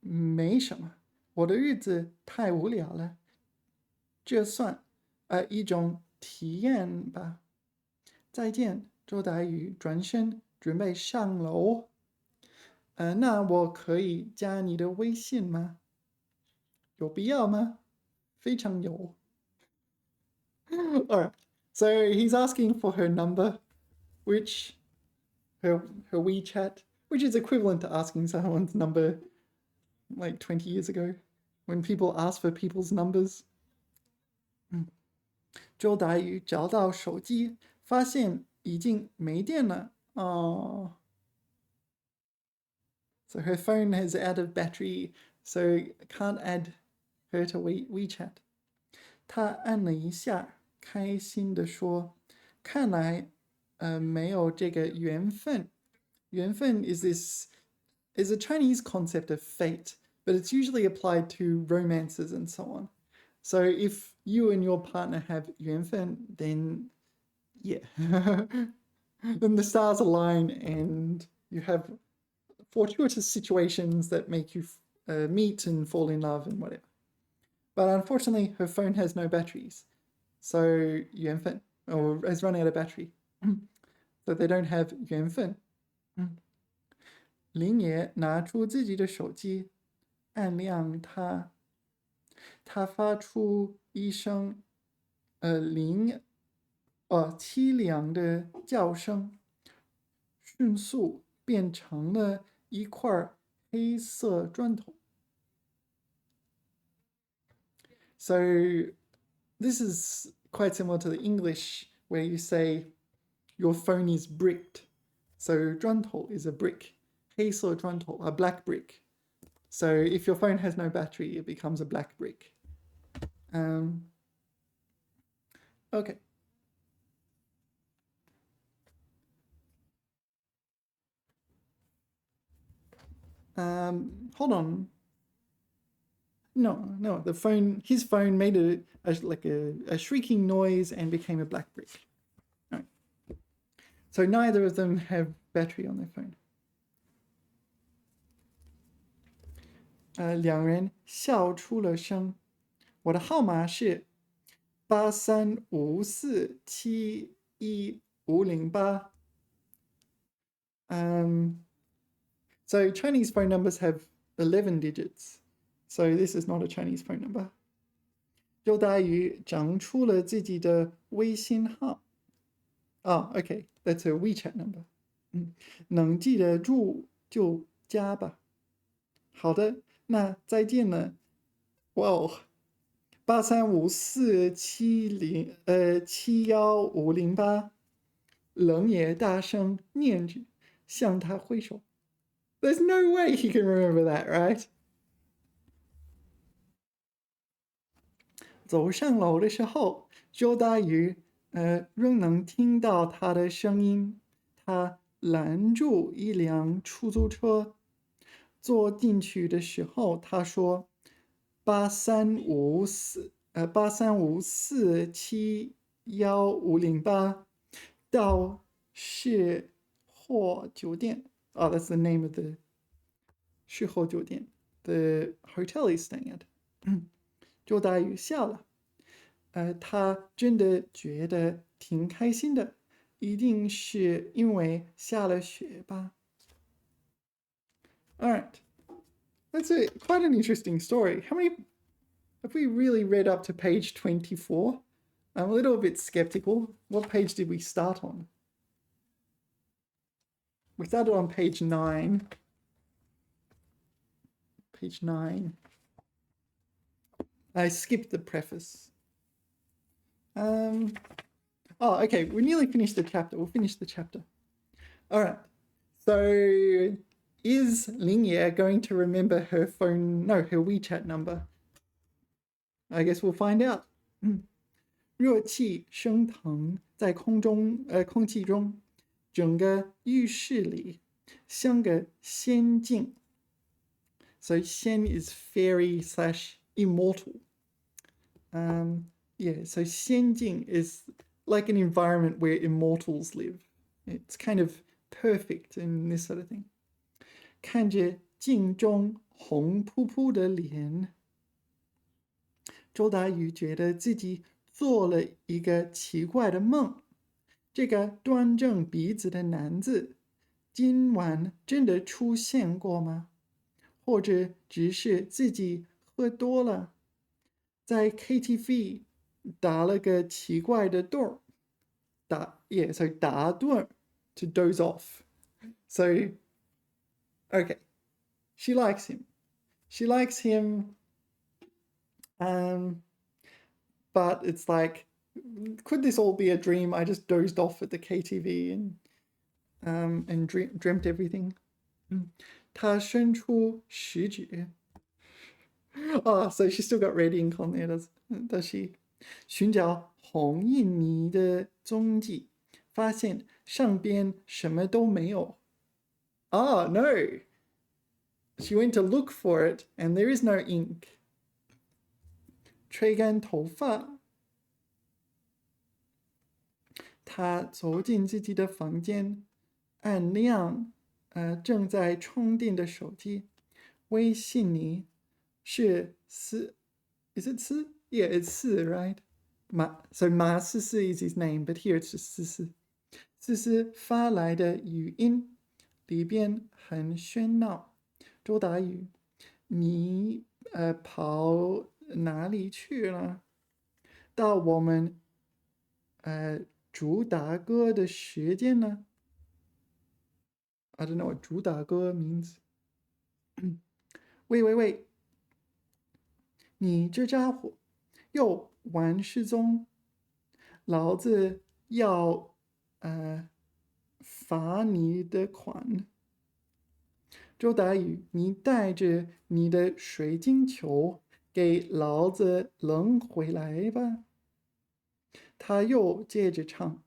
没什么，我的日子太无聊了，这算一种体验吧。再见，周达宇转身准备上楼。那我可以加你的微信吗？有必要吗？非常有。Alright, so he's asking for her number, which her WeChat, which is equivalent to asking someone's number like 20 years ago when people ask for people's numbers. 周达宇找到手机，发现已经没电了。Oh. So her phone is out of battery, so can't add her to WeChat. 她按了一下，开心地说：“看来，没有这个缘分。缘分 is a Chinese concept of fate, but it's usually applied to romances and so on. So if you and your partner have 缘分, then yeah, then the stars align and you have fortuitous situations that make you meet and fall in love and whatever. But unfortunately, her phone has no batteries, so 缘分 or has run out of battery, so they don't have 缘分。林爷拿出自己的手机，按亮它，它发出一声凄凉的叫声，迅速变成了一块黑色砖头。So this is quite similar to the English where you say your phone is bricked. So 砖头 is a brick. 黑色砖头, a black brick. So if your phone has no battery, it becomes a black brick. Okay. Hold on. No, his phone made a shrieking noise and became a black brick. All right. So neither of them have battery on their phone. 两人笑出了声。我的号码是8354715508。So Chinese phone numbers have 11 digits. So this is not a Chinese phone number. 周大宇长出了自己的微信号。Oh, okay, that's a WeChat number. 能记得住就加吧。好的，那再见了。哇，8354715508，冷也大声念着，向他挥手。There's no way he can remember that, right? 走上楼的时候，周大宇仍能听到他的声音。他拦住一辆出租车，坐进去的时候，他说8354715508到士货酒店。Oh, that's the name of the 士货酒店 the hotel he's staying at. 周大宇笑了，他真的觉得挺开心的，一定是因为下了雪吧。All right, that's quite an interesting story. How many have we really read up to page 24? I'm a little bit skeptical. What page did we start on? We started on page 9. Page 9. I skipped the preface. Oh, okay, we nearly finished the chapter. We'll finish the chapter. All right. So is Lingye going to remember her WeChat number? I guess we'll find out. 热气升腾在空气中，整个浴室里像个仙境。So 仙 is fairy / immortal. So 仙境 is like an environment where immortals live. It's kind of perfect and this sort of thing. 看着镜中红扑扑的脸，周达宇觉得自己做了一个奇怪的梦。这个端正鼻子的男子，今晚真的出现过吗？或者只是自己喝多了，在 KTV 打了个奇怪的盹儿。So 打盹 to doze off. So, okay, she likes him. she likes him, but it's like, could this all be a dream? I just dozed off at the KTV and dreamt everything. 他伸出食指。Oh, so she still got red ink on there, does she? 寻找红印泥的踪迹，发现上边什么都没有。Oh, no. She went to look for it, and there is no ink. 吹干头发。她走进自己的房间，按亮正在充电的手机。微信里是思 ，is it 思 ？Yeah, it's 思 right? So 马思思 is his name, but here it's just 思思。思思发来的语音里边很喧闹。周达宇，你跑哪里去了？到我们主打歌的时间呢 ？I don't know what 主打歌 means 喂喂喂，你这家伙又玩失踪，老子要罚你的款。周达宇，你带着你的水晶球给老子扔回来吧。他又接着唱，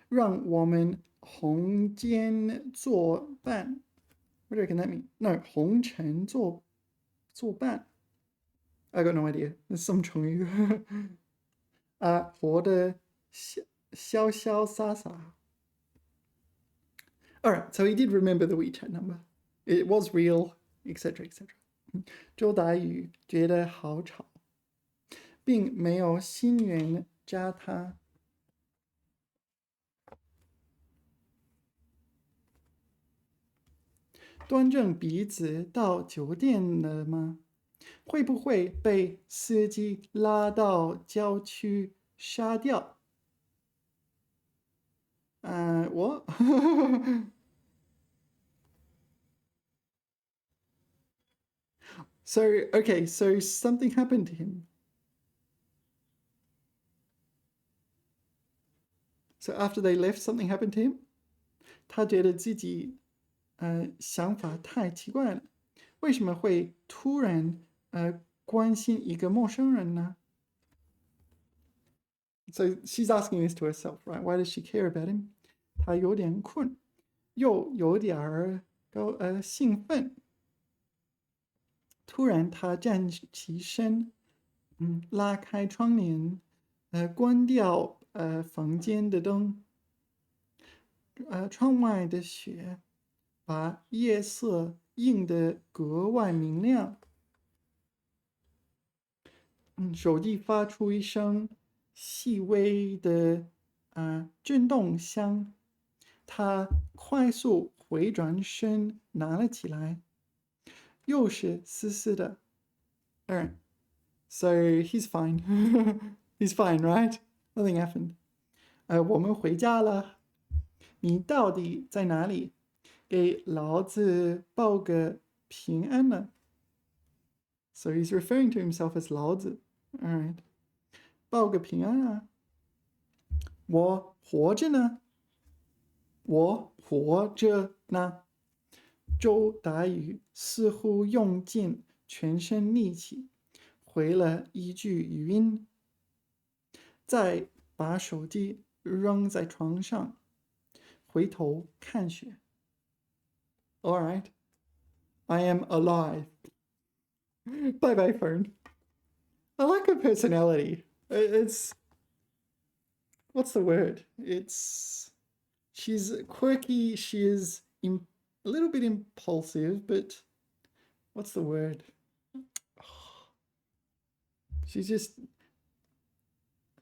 让我们红间作伴。What do you reckon that means? No, 红尘作伴。I got no idea. There's some 成语。活得潇潇洒洒。Alright, so he did remember the WeChat number. It was real, etc., etc. 周达宇觉得好吵，并没有心源扎他。端正鼻子到酒店了吗？会不会被司机拉到郊区杀掉？我So, okay, so something happened to him. So after they left, something happened to him. 他觉得自己想法太奇怪了，为什么会突然关心一个陌生人呢？So she's asking this to herself, right? Why does she care about him? 她有点困，又有点兴奋。突然，她站起身，拉开窗帘，关掉房间的灯。窗外的雪把夜色映得格外明亮。手机发出一声细微的震动响，他快速回转身拿了起来，又是湿湿的。Alright, so he's fine. He's fine, right? Nothing happened. 我们回家了。你到底在哪里？给老子报个平安呢。So he's referring to himself as 老子。Alright. 报个平安啊！我活着呢，我活着呢。周达宇似乎用尽全身力气，回了一句语音，再把手机扔在床上，回头看雪。All right, I am alive. Bye bye, phone. I like her personality. It's what's the word? She's quirky. She's a little bit impulsive, but what's the word? She just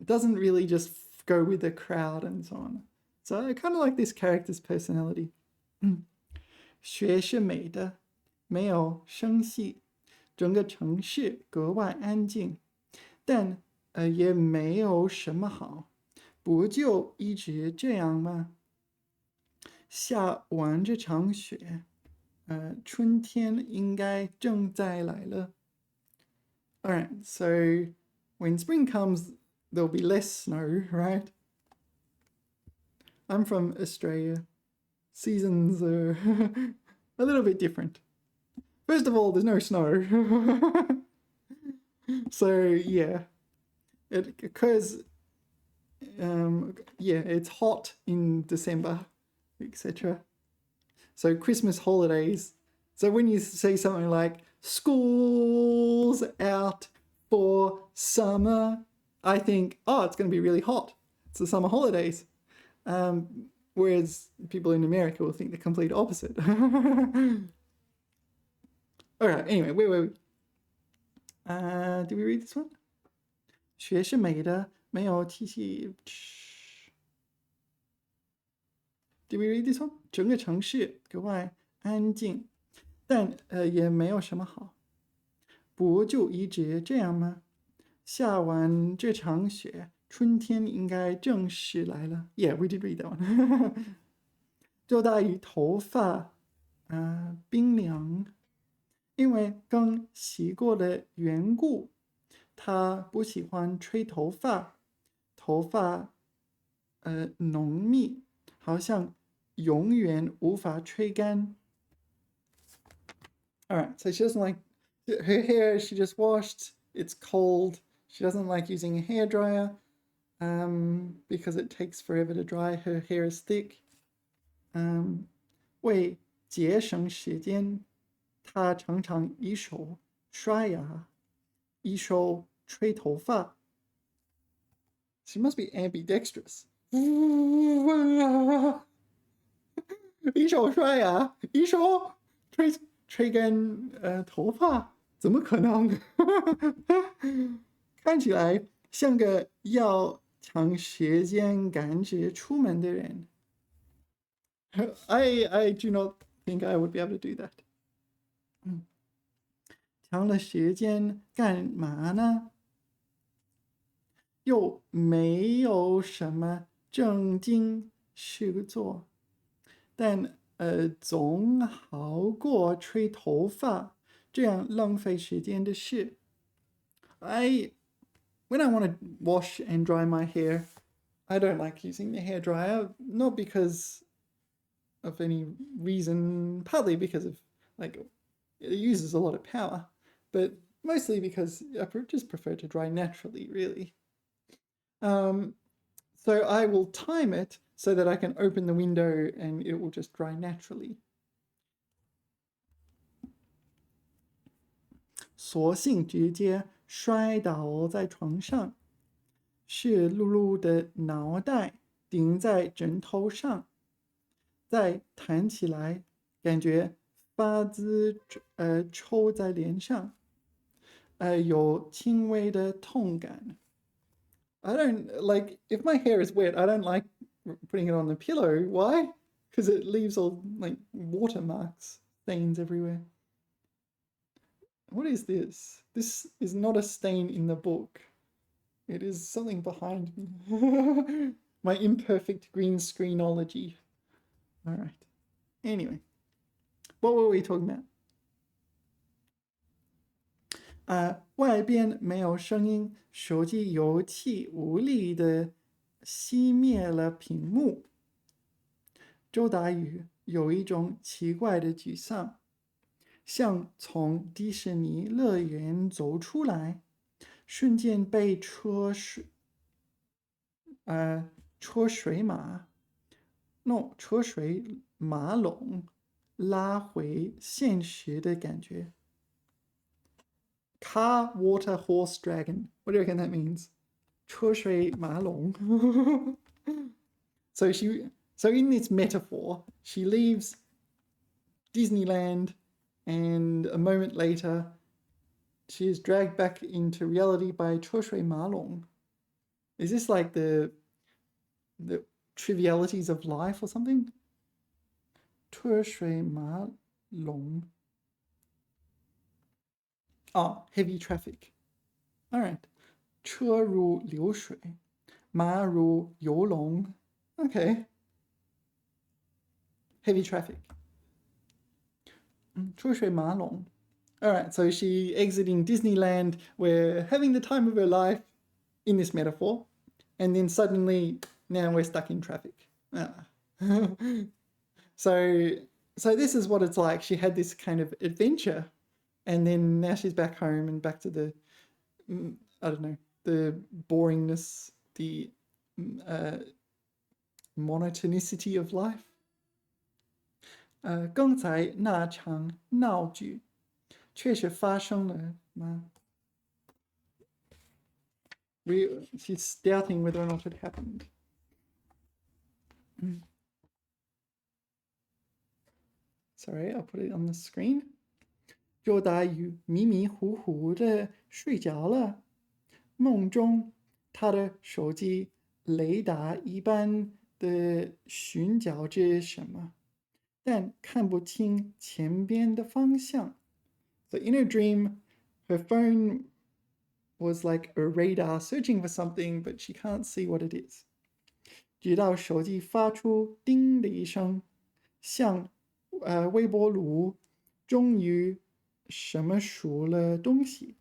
doesn't really just go with the crowd and so on. So I kind of like this character's personality. 雪是美的，没有声息，整个城市格外安静，但也没有什么好，不就一直这样吗？下完这场雪，春天应该正在来了。Alright, so when spring comes, there'll be less snow, right? I'm from Australia. Seasons are a little bit different. First of all, there's no snow. So, yeah, it occurs, yeah, it's hot in December, etc. So, Christmas holidays. So, when you say something like, school's out for summer, I think, oh, it's going to be really hot. It's the summer holidays. Whereas people in America will think the complete opposite. All right, anyway, where were we? Did we read this one? 雪是美的，没有气息。Did we read this one? 整个城市格外安静，但也没有什么好。不就一直这样吗？下完这场雪，春天应该正式来了。Yeah, we did read that one. 周大宇头发冰凉，因为刚洗过的缘故，他不喜欢吹头发，头发浓密，好像永远无法吹干。Alright, so she doesn't like her hair, she just washed, it's cold. She doesn't like using a hairdryer because it takes forever to dry. Her hair is thick. 为节省时间，她常常一手刷牙，一手吹头发。She must be ambidextrous. 一手刷牙，一手吹干头发，怎么可能？看起来像个要抢时间赶着出门的人。I do not think I would be able to do that. 抢了时间干嘛呢？又没有什么正经事做，但总好过吹头发这样浪费时间的事。When I want to wash and dry my hair, I don't like using the hairdryer, not because of any reason, partly because of like it uses a lot of power, but mostly because I just prefer to dry naturally, really. So I will time it so that I can open the window and it will just dry naturally. 索性直接摔倒在床上，湿漉漉的脑袋顶在枕头上，再弹起来，感觉发滋抽在脸上，有轻微的痛感。I don't like if my hair is wet. I don't like putting it on the pillow. Why? Because it leaves all like watermarks, stains everywhere. What is this? This is not a stain in the book. It is something behind me. My imperfect green screenology. All right. Anyway, what were we talking about? 外边没有声音，手机有气无力的熄灭了屏幕。周达宇有一种奇怪的沮丧，像从迪士尼乐园走出来，瞬间被车水马龙拉回现实的感觉。Car, water, horse, dragon. What do you reckon that means? 车水马龙。So in this metaphor, she leaves Disneyland, and a moment later, she is dragged back into reality by 车水马龙. Is this like the trivialities of life or something? 车水马龙。heavy traffic. All right. 车如流水，马如游龙。Okay. Heavy traffic. 出水马龙. All right, so she exiting Disneyland. We're having the time of her life in this metaphor. And then suddenly, now we're stuck in traffic. So this is what it's like. She had this kind of adventure. And then now she's back home and back to the, I don't know, the boringness, the monotonicity of life. 刚才那场闹剧确实发生了吗? She's doubting whether or not it happened. Sorry, I'll put it on the screen. 周达宇迷迷糊糊的睡着了，梦中他的手机雷达一般的寻找着什么，但看不清前边的方向。So in her dream, her phone was like a radar searching for something, but she can't see what it is. 直到手机发出叮的一声，像微波炉终于什么熟了东西。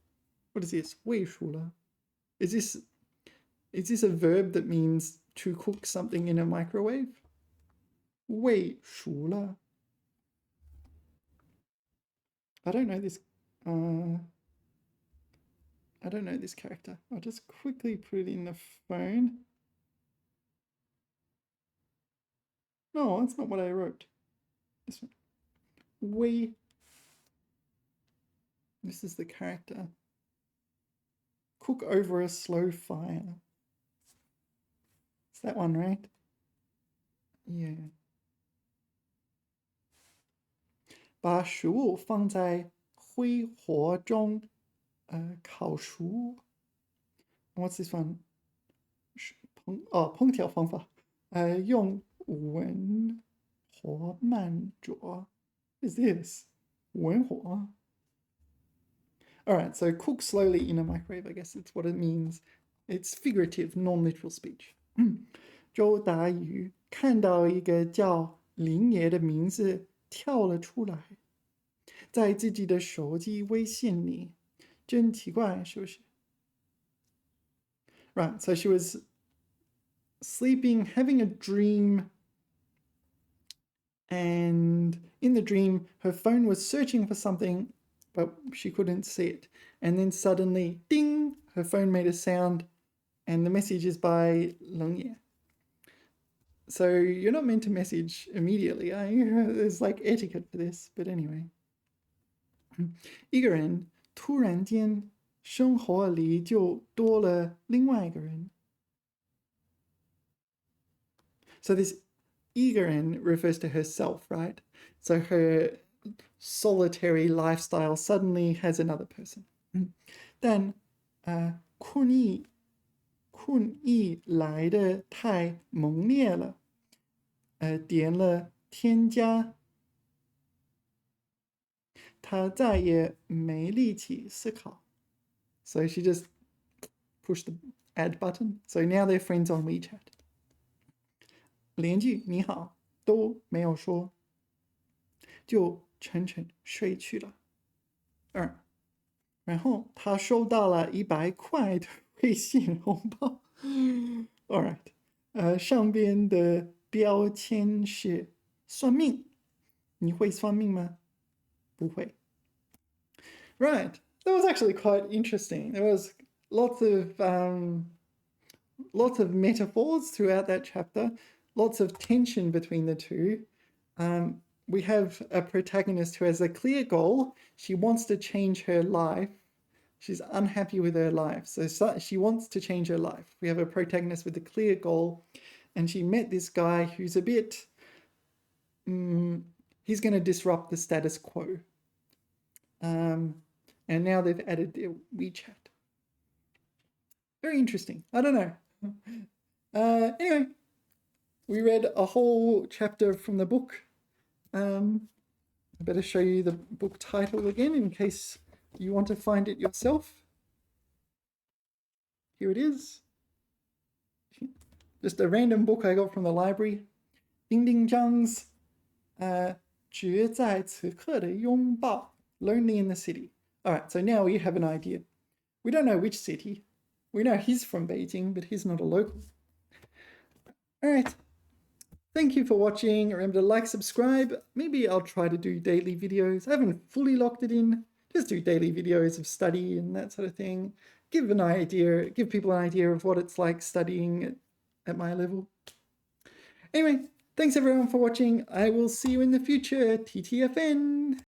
What is this? 未熟了? Is this a verb that means to cook something in a microwave? 未熟了. I don't know this. I don't know this character. I'll just quickly put it in the phone. No, that's not what I wrote. This one. This is the character. Cook over a slow fire. It's that one, right? Yeah. 把食物放在灰火中烤熟. What's this one? 烹调方法用文火慢煮. What is this? 文火. Alright, so cook slowly in a microwave, I guess that's what it means. It's figurative, non-literal speech. 周达宇看到一个叫林爷的名字跳了出来，在自己的手机微信里，真奇怪，是不是? Right, so she was sleeping, having a dream, and in the dream, her phone was searching for something, but she couldn't see it. And then suddenly, ding, her phone made a sound, and the message is by Leng Ye. So you're not meant to message immediately, are you? There's like etiquette for this, but anyway. 一个人突然间生活里就多了另外一个人. So this 一个人 refers to herself, right? So her solitary lifestyle suddenly has another person. 但困意来得太猛烈了，点了添加，他再也没力气思考. So she just pushed the add button. So now they're friends on WeChat. 连句你好都没有说，就沉沉睡去了。然后他收到了100块的微信红包。All right. 上边的标签是算命。你会算命吗？不会。Right. That was actually quite interesting. There was lots of metaphors throughout that chapter, lots of tension between the two. We have a protagonist who has a clear goal. She wants to change her life. She's unhappy with her life, so she wants to change her life. We have a protagonist with a clear goal, and she met this guy who's a bit... he's going to disrupt the status quo. And now they've added their WeChat. Very interesting. I don't know. Anyway, we read a whole chapter from the book. I better show you the book title again in case you want to find it yourself. Here it is. Just a random book I got from the library. Ding Ding Zhang's 只在此刻的拥抱. Lonely in the city. Alright, so now we have an idea. We don't know which city. We know he's from Beijing, but he's not a local. Alright. Thank you for watching. Remember to like, subscribe. Maybe I'll try to do daily videos. I haven't fully locked it in. Just do daily videos of study and that sort of thing. Give people an idea of what it's like studying at my level. Anyway, thanks everyone for watching. I will see you in the future. TTFN.